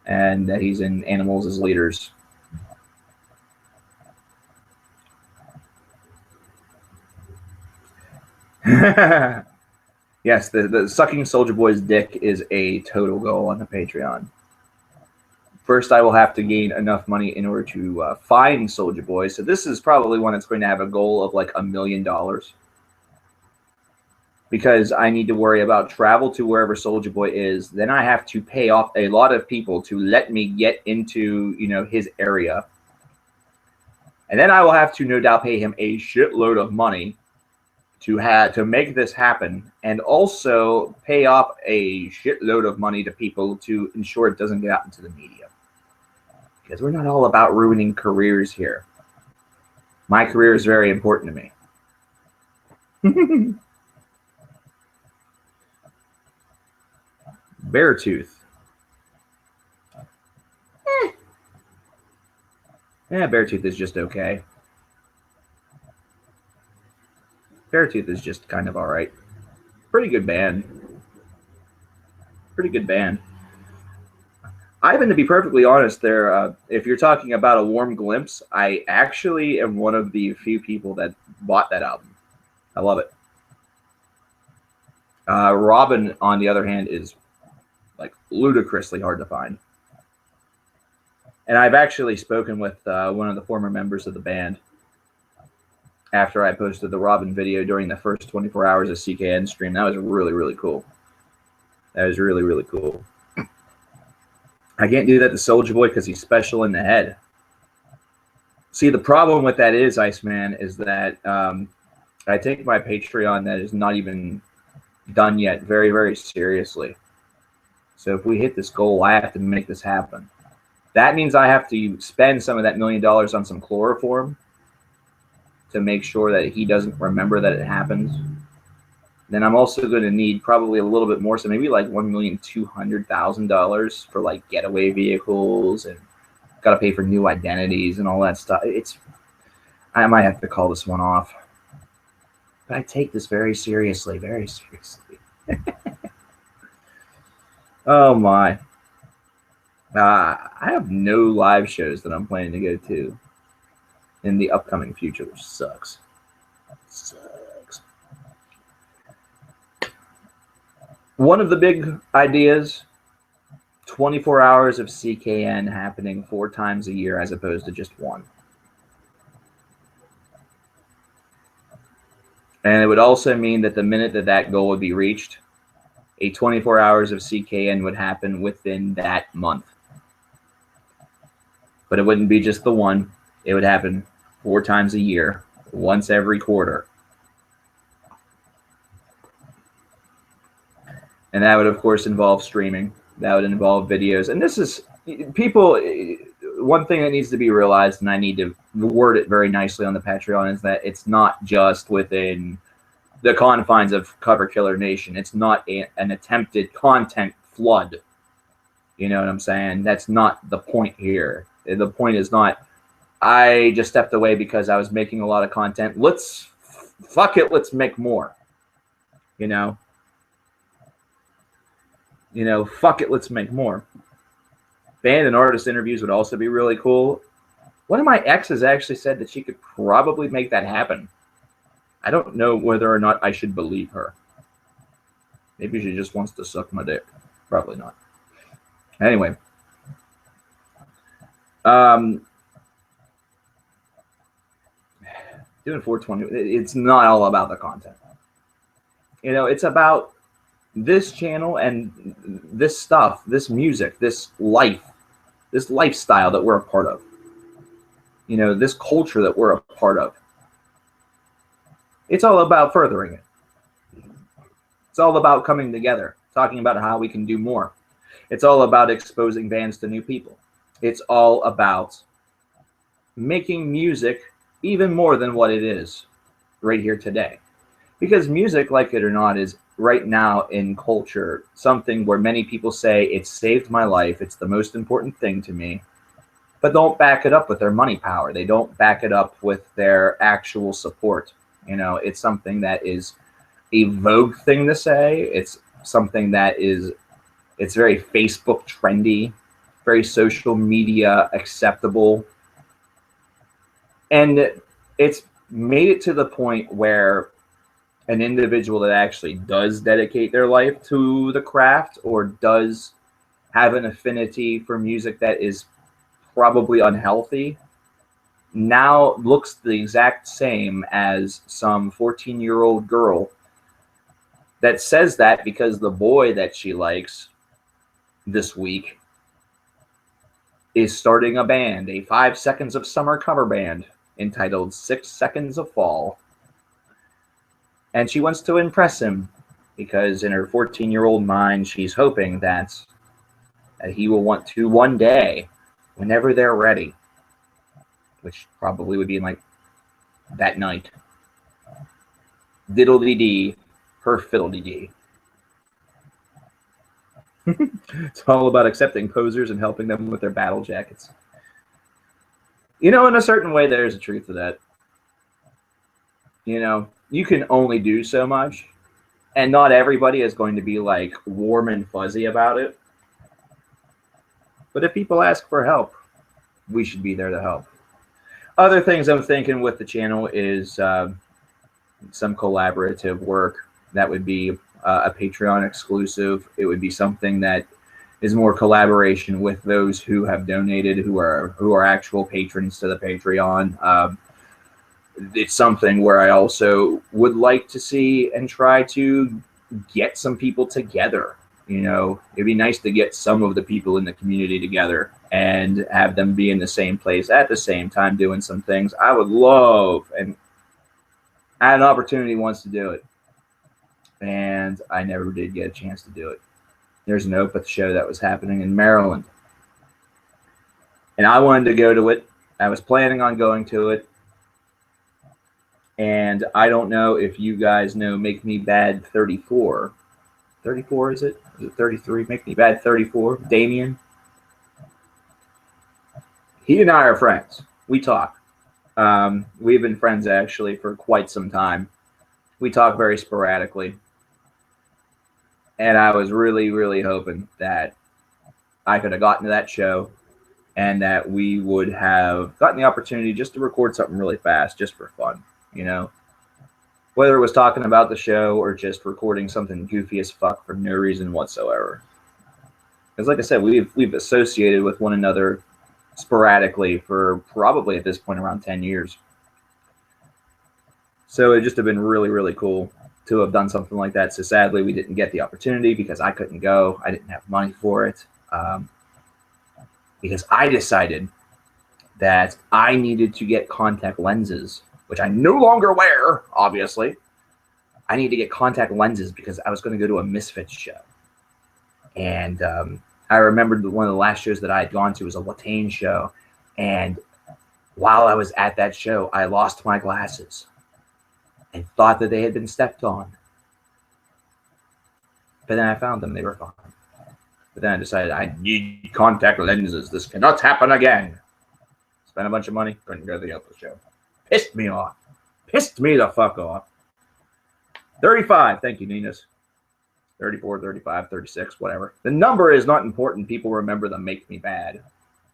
and that he's in Animals as Leaders. Yes, the sucking Soulja Boy's dick is a total goal on the Patreon. First, I will have to gain enough money in order to find Soulja Boy. So this is probably one that's going to have a goal of like $1 million. Because I need to worry about travel to wherever Soulja Boy is. Then I have to pay off a lot of people to let me get into, his area. And then I will have to no doubt pay him a shitload of money to make this happen, and also pay off a shitload of money to people to ensure it doesn't get out into the media. Because we're not all about ruining careers here. My career is very important to me. Beartooth. Yeah, Beartooth is just okay. Beartooth is just kind of all right. Pretty good band. Pretty good band. Ivan, to be perfectly honest, if you're talking about a warm glimpse, I actually am one of the few people that bought that album. I love it. Robin, on the other hand, is like ludicrously hard to find. And I've actually spoken with one of the former members of the band after I posted the Robin video during the first 24 hours of CKN stream. That was really, really cool. That was really, really cool. I can't do that to Soulja Boy because he's special in the head. See, the problem with that is, Iceman, is that I take my Patreon that is not even done yet very, very seriously. So if we hit this goal, I have to make this happen. That means I have to spend some of that $1 million on some chloroform to make sure that he doesn't remember that it happened. Then I'm also going to need probably a little bit more, so maybe like $1,200,000 for like getaway vehicles and got to pay for new identities and all that stuff. I might have to call this one off. But I take this very seriously, very seriously. Oh my. I have no live shows that I'm planning to go to in the upcoming future, which sucks. Sucks. One of the big ideas, 24 hours of CKN happening 4 times a year as opposed to just one. And it would also mean that the minute that that goal would be reached, a 24 hours of CKN would happen within that month. But it wouldn't be just the one. It would happen 4 times a year, once every quarter. And that would, of course, involve streaming. That would involve videos. And this is, people, one thing that needs to be realized, and I need to word it very nicely on the Patreon, is that it's not just within the confines of Cover Killer Nation. It's not an attempted content flood. You know what I'm saying? That's not the point here. The point is not, I just stepped away because I was making a lot of content. Fuck it, let's make more. You know, fuck it, let's make more. Band and artist interviews would also be really cool. One of my exes actually said that she could probably make that happen. I don't know whether or not I should believe her. Maybe she just wants to suck my dick. Probably not. Anyway. Doing 420, it's not all about the content. You know, it's about this channel and this stuff, this music, this life, this lifestyle that we're a part of. You know, this culture that we're a part of. It's all about furthering it. It's all about coming together, talking about how we can do more. It's all about exposing bands to new people. It's all about making music even more than what it is right here today. Because music, like it or not, is right now in culture something where many people say it saved my life, it's the most important thing to me, but don't back it up with their money power. They don't back it up with their actual support. You know, it's something that is a vogue thing to say. It's something that is, it's very Facebook trendy, very social media acceptable. And it's made it to the point where an individual that actually does dedicate their life to the craft or does have an affinity for music that is probably unhealthy now looks the exact same as some 14-year-old girl that says that because the boy that she likes this week is starting a band, a 5 Seconds of Summer cover band entitled 6 Seconds of Fall. And she wants to impress him because in her 14-year-old mind, she's hoping that he will want to one day, whenever they're ready, which probably would be like that night, diddle-dee-dee, her fiddle-dee-dee. It's all about accepting posers and helping them with their battle jackets. You know, in a certain way, there's a truth to that. You know, you can only do so much, and not everybody is going to be like warm and fuzzy about it. But if people ask for help, we should be there to help. Other things I'm thinking with the channel is some collaborative work. That would be a Patreon exclusive. It would be something that is more collaboration with those who have donated, who are actual patrons to the Patreon. It's something where I also would like to see and try to get some people together. You know, it'd be nice to get some of the people in the community together and have them be in the same place at the same time doing some things. I would love, and I had an opportunity once to do it, and I never did get a chance to do it. There's an Opeth show that was happening in Maryland, and I wanted to go to it. I was planning on going to it, and I don't know if you guys know Make Me Bad 34. 34, is it? Is it 33? Make Me Bad 34. Damien. He and I are friends. We talk. We've been friends actually for quite some time. We talk very sporadically. And I was really, really hoping that I could have gotten to that show and that we would have gotten the opportunity just to record something really fast, just for fun, you know? Whether it was talking about the show or just recording something goofy as fuck for no reason whatsoever. Because like I said, we've associated with one another sporadically for probably at this point around 10 years. So it just have been really, really cool to have done something like that. So sadly, we didn't get the opportunity because I couldn't go. I didn't have money for it. Because I decided that I needed to get contact lenses, which I no longer wear, obviously. I need to get contact lenses because I was going to go to a Misfits show. And I remembered one of the last shows that I had gone to was a Latane show. And while I was at that show, I lost my glasses and thought that they had been stepped on. But then I found them. They were fine. But then I decided I need contact lenses. This cannot happen again. Spent a bunch of money. Couldn't go to the other show. Pissed me off. Pissed me the fuck off. 35. Thank you, Ninas. 34, 35, 36, whatever. The number is not important. People remember the make me bad.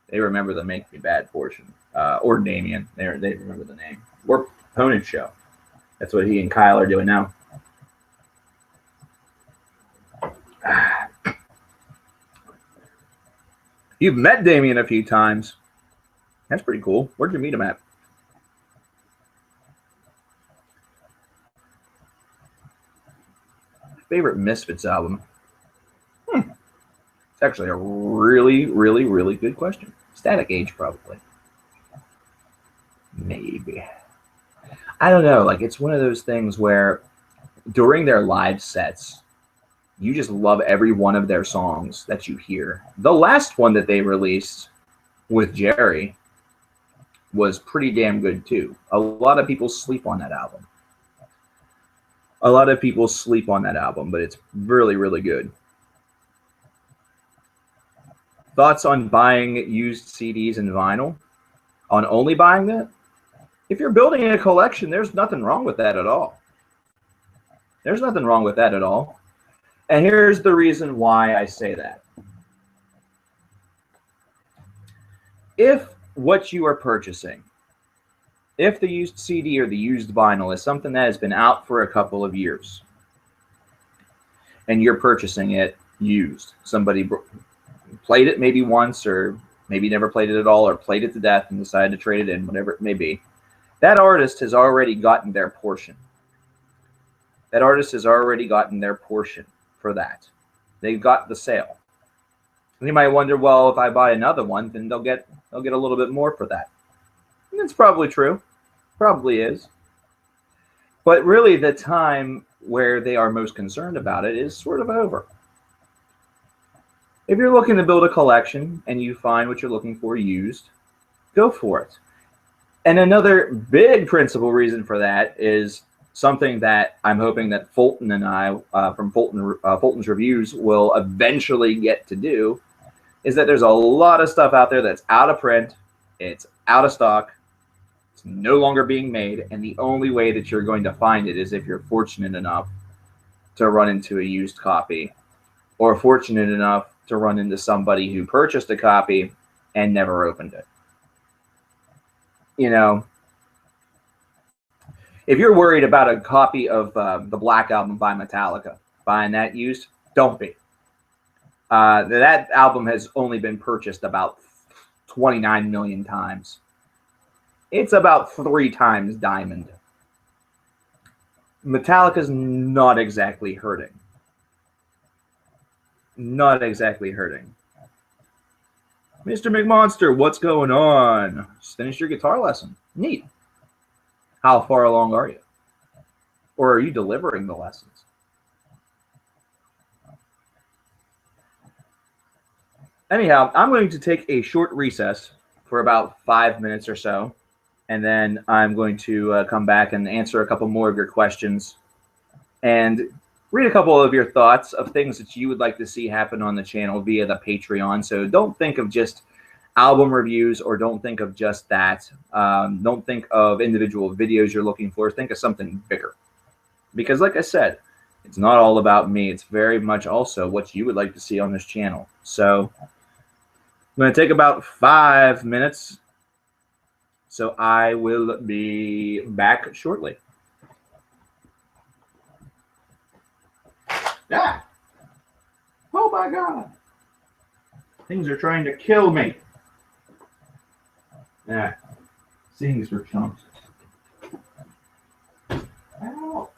They remember the make me bad portion. Or Damien. They remember the name. Or opponent show. That's what he and Kyle are doing now. You've met Damien a few times. That's pretty cool. Where'd you meet him at? Favorite Misfits album? It's actually a really, really, really good question. Static Age, probably. Maybe. I don't know. Like, it's one of those things where during their live sets, you just love every one of their songs that you hear. The last one that they released with Jerry was pretty damn good too. A lot of people sleep on that album. But it's really, really good. Thoughts on buying used CDs and vinyl? On only buying that? If you're building a collection, there's nothing wrong with that at all. There's nothing wrong with that at all. And here's the reason why I say that. If what you are purchasing, if the used CD or the used vinyl is something that has been out for a couple of years, and you're purchasing it used, somebody played it maybe once or maybe never played it at all or played it to death and decided to trade it in, whatever it may be, that artist has already gotten their portion. That artist has already gotten their portion for that. They've got the sale. And you might wonder, well, if I buy another one, then they'll get a little bit more for that. And that's probably true. Probably is. But really the time where they are most concerned about it is sort of over. If you're looking to build a collection and you find what you're looking for used, go for it. And another big principal reason for that is something that I'm hoping that Fulton and I from Fulton's Reviews will eventually get to do, is that there's a lot of stuff out there that's out of print, it's out of stock, it's no longer being made, and the only way that you're going to find it is if you're fortunate enough to run into a used copy, or fortunate enough to run into somebody who purchased a copy and never opened it. You know, if you're worried about a copy of the Black Album by Metallica, buying that used, don't be. That album has only been purchased about 29 million times. It's about 3 times diamond. Metallica's not exactly hurting. Not exactly hurting. Mr. McMonster, what's going on? Just finished your guitar lesson. Neat. How far along are you? Or are you delivering the lessons? Anyhow, I'm going to take a short recess for about 5 minutes or so, and then I'm going to come back and answer a couple more of your questions and read a couple of your thoughts of things that you would like to see happen on the channel via the Patreon. So don't think of just album reviews, or don't think of just that. Don't think of individual videos you're looking for. Think of something bigger. Because like I said, it's not all about me. It's very much also what you would like to see on this channel. So I'm going to take about 5 minutes. So I will be back shortly. Ah! Oh my God. Things are trying to kill me. Yeah. Things are chunks. Ow.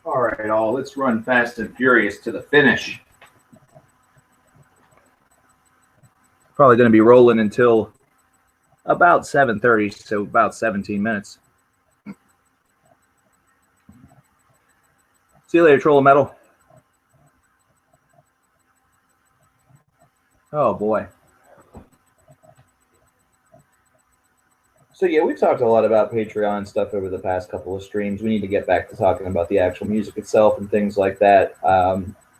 All right, all. Let's run fast and furious to the finish. Probably going to be rolling until about 7:30, so about 17 minutes. See you later, Troll of Metal. Oh, boy. So, yeah, we've talked a lot about Patreon stuff over the past couple of streams. We need to get back to talking about the actual music itself and things like that.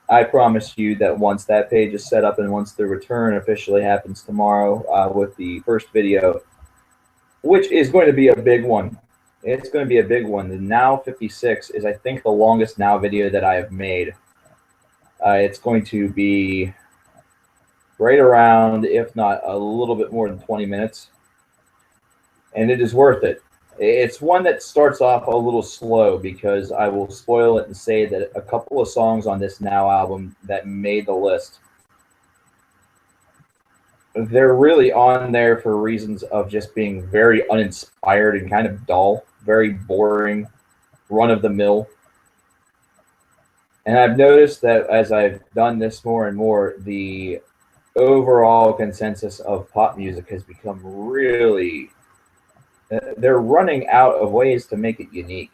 I promise you that once that page is set up and once the return officially happens tomorrow with the first video, which is going to be a big one. It's going to be a big one. The Now 56 is, I think, the longest Now video that I have made. It's going to be right around, if not a little bit more than 20 minutes. And it is worth it. It's one that starts off a little slow because I will spoil it and say that a couple of songs on this Now album that made the list, they're really on there for reasons of just being very uninspired and kind of dull, very boring, run-of-the-mill. And I've noticed that as I've done this more and more, the overall consensus of pop music has become really... they're running out of ways to make it unique.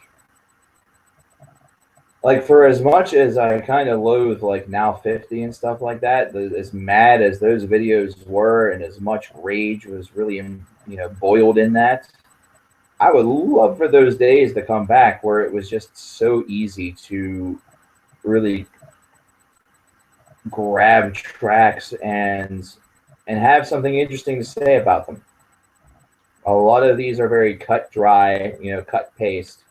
Like, for as much as I kind of loathe, like, Now 50 and stuff like that, as mad as those videos were and as much rage was really, boiled in that, I would love for those days to come back where it was just so easy to really grab tracks and have something interesting to say about them. A lot of these are very cut dry, cut paste.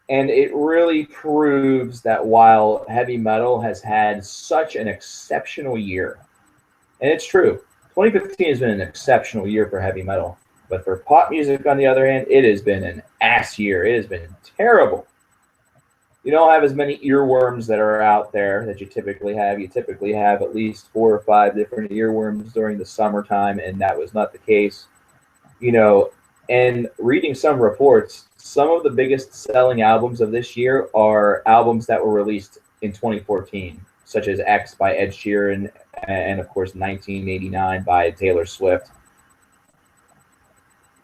And it really proves that while heavy metal has had such an exceptional year, and it's true, 2015 has been an exceptional year for heavy metal. But for pop music, on the other hand, it has been an ass year. It has been terrible. You don't have as many earworms that are out there that you typically have. You typically have at least 4 or 5 different earworms during the summertime, and that was not the case. And reading some reports, some of the biggest selling albums of this year are albums that were released in 2014, such as X by Ed Sheeran and, of course, 1989 by Taylor Swift.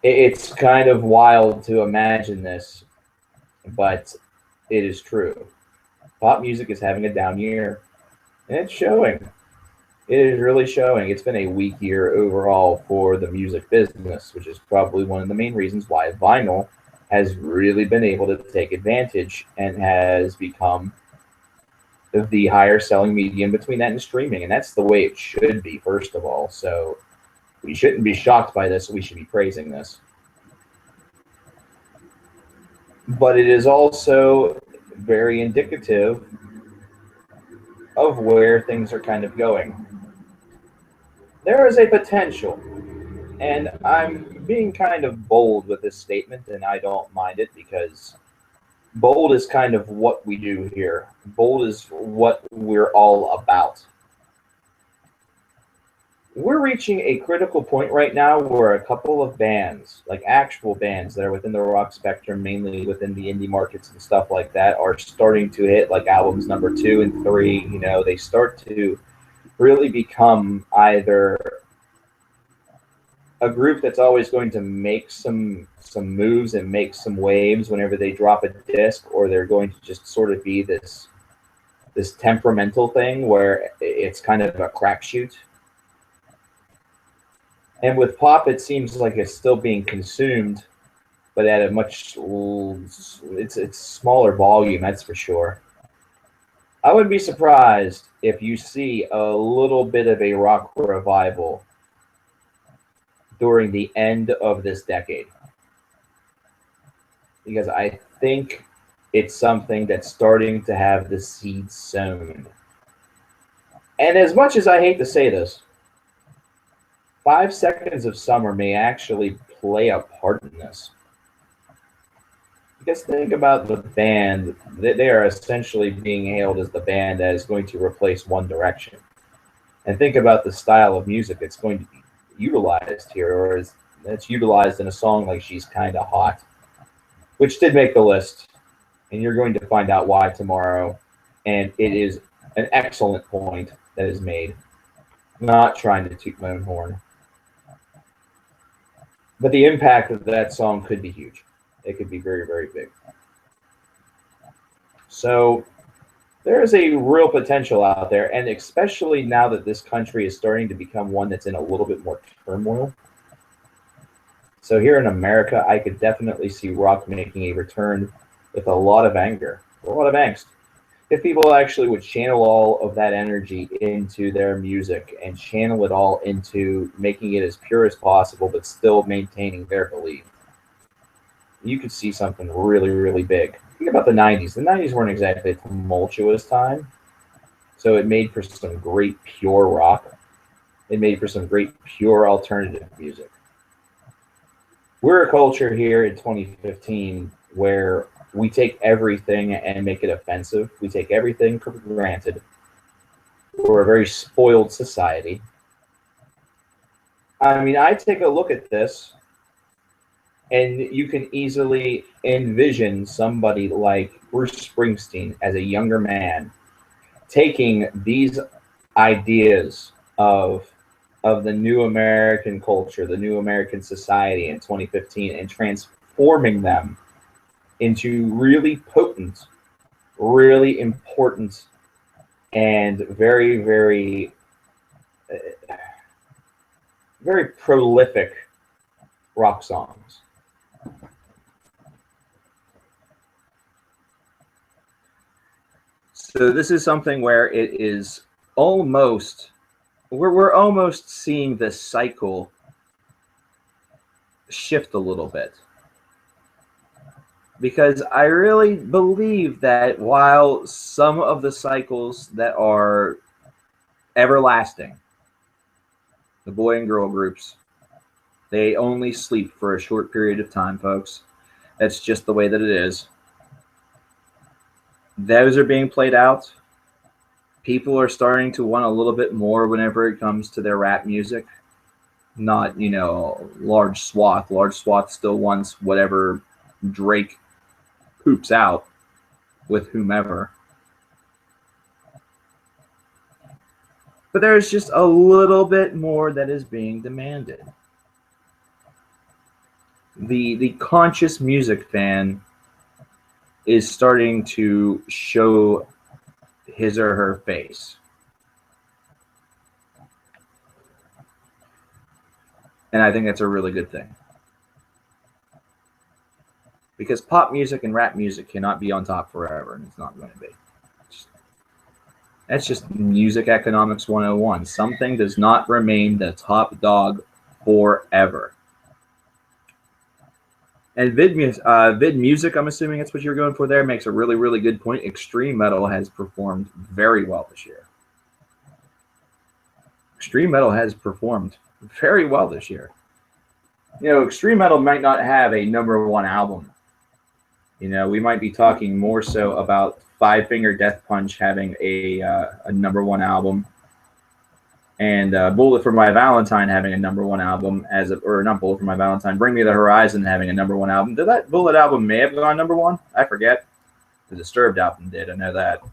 It's kind of wild to imagine this, but it is true. Pop music is having a down year, and it's showing. It is really showing. It's been a weak year overall for the music business, which is probably one of the main reasons why vinyl has really been able to take advantage and has become the higher selling medium between that and streaming. And that's the way it should be, first of all. So we shouldn't be shocked by this. We should be praising this. But it is also very indicative of where things are kind of going. There is a potential, and I'm being kind of bold with this statement, and I don't mind it because bold is kind of what we do here. Bold is what we're all about. We're reaching a critical point right now where a couple of bands, like actual bands that are within the rock spectrum, mainly within the indie markets and stuff like that, are starting to hit like albums number 2 and 3. They start to really become either a group that's always going to make some moves and make some waves whenever they drop a disc, or they're going to just sort of be this temperamental thing where it's kind of a crapshoot. And with pop, it seems like it's still being consumed, but at a much it's smaller volume, that's for sure. I wouldn't be surprised if you see a little bit of a rock revival during the end of this decade, because I think it's something that's starting to have the seeds sown. And as much as I hate to say this, 5 Seconds of Summer may actually play a part in this. Because think about the band, they are essentially being hailed as the band that is going to replace One Direction. And think about the style of music that's going to be utilized here, or that's utilized in a song like She's Kinda Hot, which did make the list. And you're going to find out why tomorrow. And it is an excellent point that is made. I'm not trying to toot my own horn. But the impact of that song could be huge. It could be very, very big. So there is a real potential out there, and especially now that this country is starting to become one that's in a little bit more turmoil. So here in America, I could definitely see rock making a return with a lot of anger, a lot of angst. If people actually would channel all of that energy into their music and channel it all into making it as pure as possible, but still maintaining their belief, you could see something really, really big. Think about the 90s. The 90s weren't exactly a tumultuous time, so it made for some great pure rock. It made for some great pure alternative music. We're a culture here in 2015 where we take everything and make it offensive. We take everything for granted. We're a very spoiled society. I mean, I take a look at this, and you can easily envision somebody like Bruce Springsteen as a younger man taking these ideas of the new American culture, the new American society in 2015, and transforming them into really potent, really important, and very, very, very prolific rock songs. So this is something where it is almost, we're almost seeing the cycle shift a little bit. Because I really believe that while some of the cycles that are everlasting, the boy and girl groups, they only sleep for a short period of time, folks. That's just the way that it is. Those are being played out. People are starting to want a little bit more whenever it comes to their rap music. Not, large swath. Large swath still wants whatever Drake poops out with whomever. But there's just a little bit more that is being demanded. The conscious music fan is starting to show his or her face. And I think that's a really good thing. Because pop music and rap music cannot be on top forever, and it's not going to be. That's just music economics 101. Something does not remain the top dog forever. And vid music, I'm assuming that's what you're going for there, makes a really, really good point. Extreme metal has performed very well this year. Extreme metal has performed very well this year. Extreme metal might not have a #1 album. We might be talking more so about Five Finger Death Punch having a #1 album, and Bullet for My Valentine having a #1 album, or not Bullet for My Valentine, Bring Me the Horizon having a #1 album. Did that Bullet album may have gone #1? I forget. The Disturbed album did. I know that.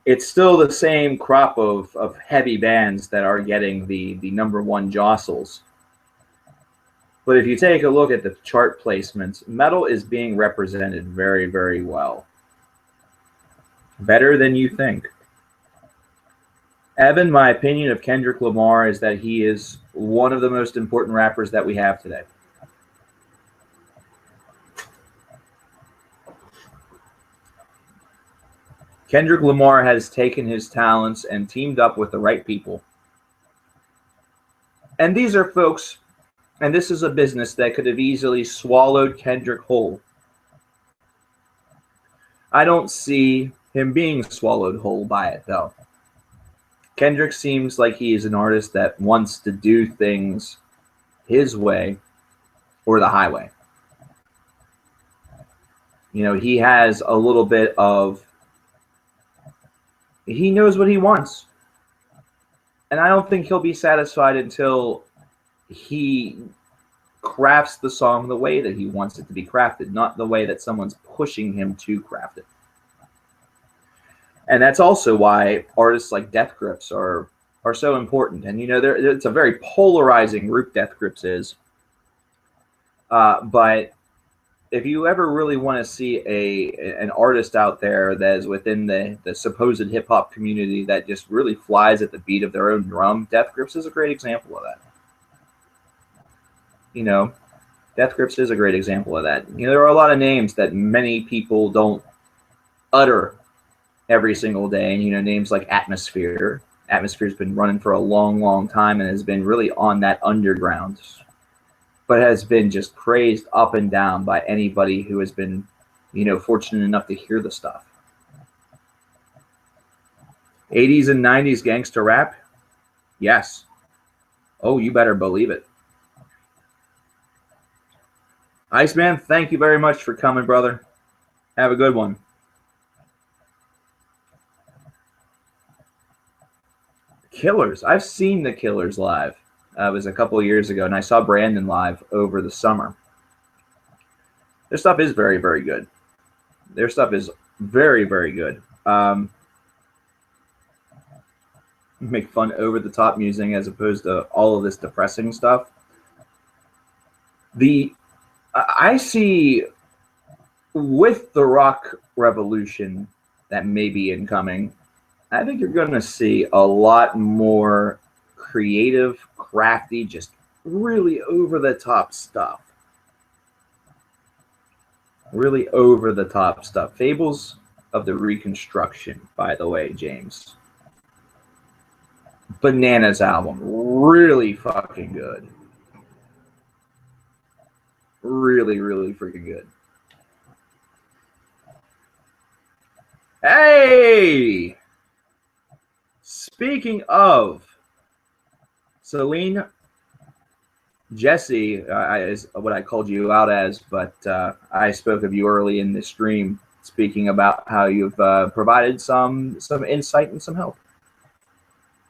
It's still the same crop of heavy bands that are getting the #1 jostles. But if you take a look at the chart placements, metal is being represented very, very well. Better than you think. Evan, my opinion of Kendrick Lamar is that he is one of the most important rappers that we have today. Kendrick Lamar has taken his talents and teamed up with the right people. And these are folks, and this is a business that could have easily swallowed Kendrick whole. I don't see him being swallowed whole by it, though. Kendrick seems like he is an artist that wants to do things his way or the highway. He has a little bit of, he knows what he wants. And I don't think he'll be satisfied until he crafts the song the way that he wants it to be crafted, not the way that someone's pushing him to craft it. And that's also why artists like Death Grips are so important. And, you know, it's a very polarizing group, Death Grips is. But if you ever really want to see an artist out there that is within the supposed hip-hop community that just really flies at the beat of their own drum, Death Grips is a great example of that. You know, Death Grips is a great example of that. You know, there are a lot of names that many people don't utter every single day. And, you know, names like Atmosphere. Atmosphere's been running for a long, long time and has been really on that underground, but has been just praised up and down by anybody who has been, you know, fortunate enough to hear the stuff. 80s and 90s gangster rap? Yes. Oh, you better believe it. Iceman, thank you very much for coming, brother. Have a good one. Killers. I've seen the Killers live. It was a couple of years ago, and I saw Brandon live over the summer. Their stuff is very, very good. Their stuff is very, very good. Make fun over-the-top music as opposed to all of this depressing stuff. I see with the rock revolution that may be incoming, I think you're going to see a lot more creative, crafty, just really over-the-top stuff. Really over-the-top stuff. Fables of the Reconstruction, by the way, James. Bananas album. Really fucking good. Really, really freaking good. Hey! Speaking of Celine, Jesse is what I called you out as, but I spoke of you early in the stream, speaking about how you've provided some insight and some help.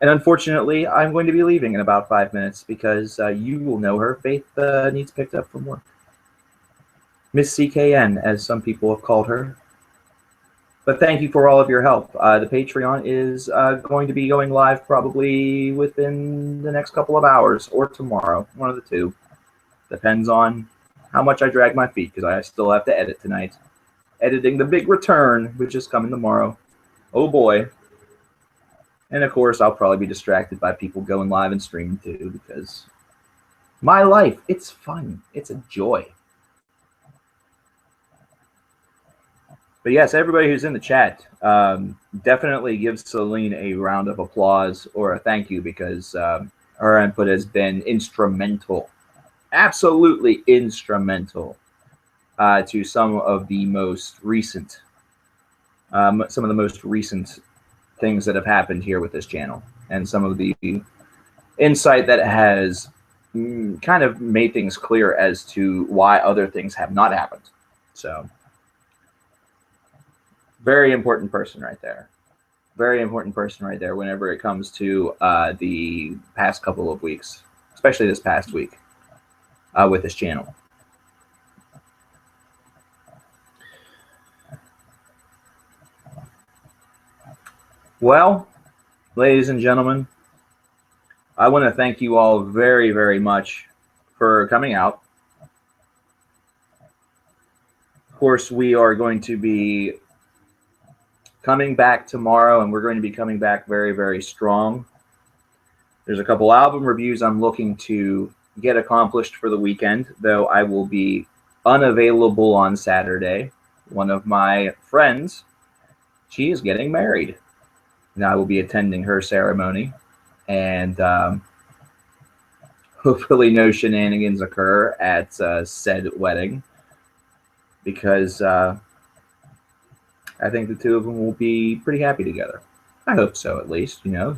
And unfortunately, I'm going to be leaving in about 5 minutes because you will know her. Faith needs picked up from work. Miss CKN, as some people have called her. But thank you for all of your help. The Patreon is going to be going live probably within the next couple of hours or tomorrow, one of the two. Depends on how much I drag my feet because I still have to edit tonight. Editing The Big Return, which is coming tomorrow. Oh boy. And of course, I'll probably be distracted by people going live and streaming too because my life, it's fun. It's a joy. But yes, everybody who's in the chat, definitely give Celine a round of applause or a thank you because her input has been instrumental, absolutely instrumental to some of the most recent things that have happened here with this channel and some of the insight that has kind of made things clear as to why other things have not happened. So. Very important person right there. Very important person right there whenever it comes to the past couple of weeks, especially this past week with this channel. Well, ladies and gentlemen, I want to thank you all very, very much for coming out. Of course, we are going to be coming back tomorrow, and we're going to be coming back very, very strong. There's a couple album reviews I'm looking to get accomplished for the weekend, though I will be unavailable on Saturday. One of my friends, she is getting married, and I will be attending her ceremony, and hopefully no shenanigans occur at said wedding, because I think the two of them will be pretty happy together. I hope so, at least. You know,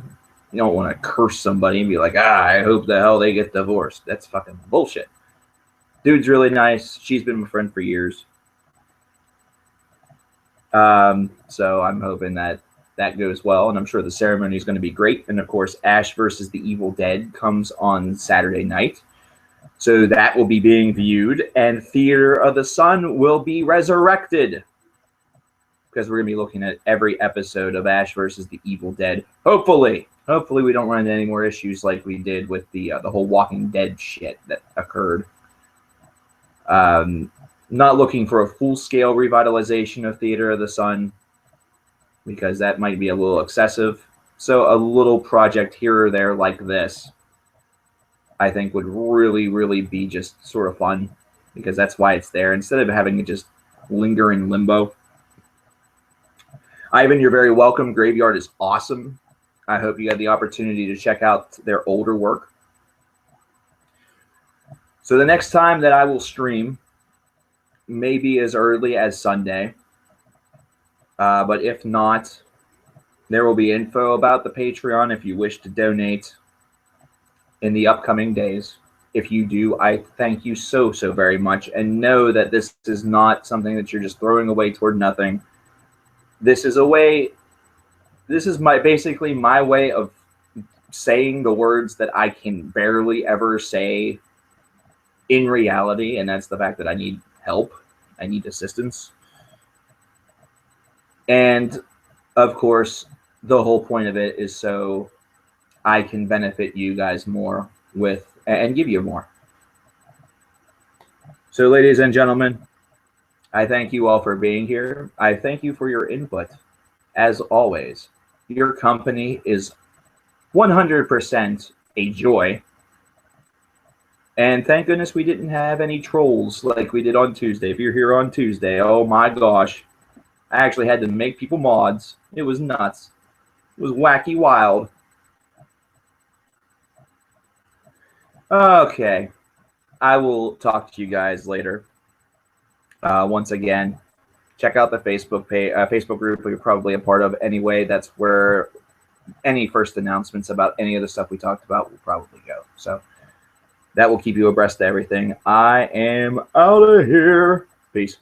you don't want to curse somebody and be like, I hope the hell they get divorced. That's fucking bullshit. Dude's really nice. She's been my friend for years. So I'm hoping that goes well, and I'm sure the ceremony is going to be great. And of course, Ash versus the Evil Dead comes on Saturday night. So that will be being viewed, and Theater of the Sun will be resurrected, because we're going to be looking at every episode of Ash versus the Evil Dead. Hopefully we don't run into any more issues like we did with the whole Walking Dead shit that occurred. Not looking for a full-scale revitalization of Theater of the Sun, because that might be a little excessive. So a little project here or there like this, I think, would really, really be just sort of fun, because that's why it's there, instead of having it just linger in limbo. Ivan, you're very welcome. Graveyard is awesome. I hope you had the opportunity to check out their older work. So the next time that I will stream may be as early as Sunday. But if not, there will be info about the Patreon if you wish to donate in the upcoming days. If you do, I thank you so very much, and know that this is not something that you're just throwing away toward nothing. This is basically my way of saying the words that I can barely ever say in reality, and that's the fact that I need help, I need assistance. And of course, the whole point of it is so I can benefit you guys more with and give you more. So, ladies and gentlemen, I thank you all for being here. I thank you for your input. As always, your company is 100% a joy. And thank goodness we didn't have any trolls like we did on Tuesday. If you're here on Tuesday, oh my gosh, I actually had to make people mods. It was nuts. It was wacky wild. Okay. I will talk to you guys later. Once again, check out the Facebook page, Facebook group you're probably a part of anyway. That's where any first announcements about any of the stuff we talked about will probably go. So that will keep you abreast of everything. I am out of here. Peace.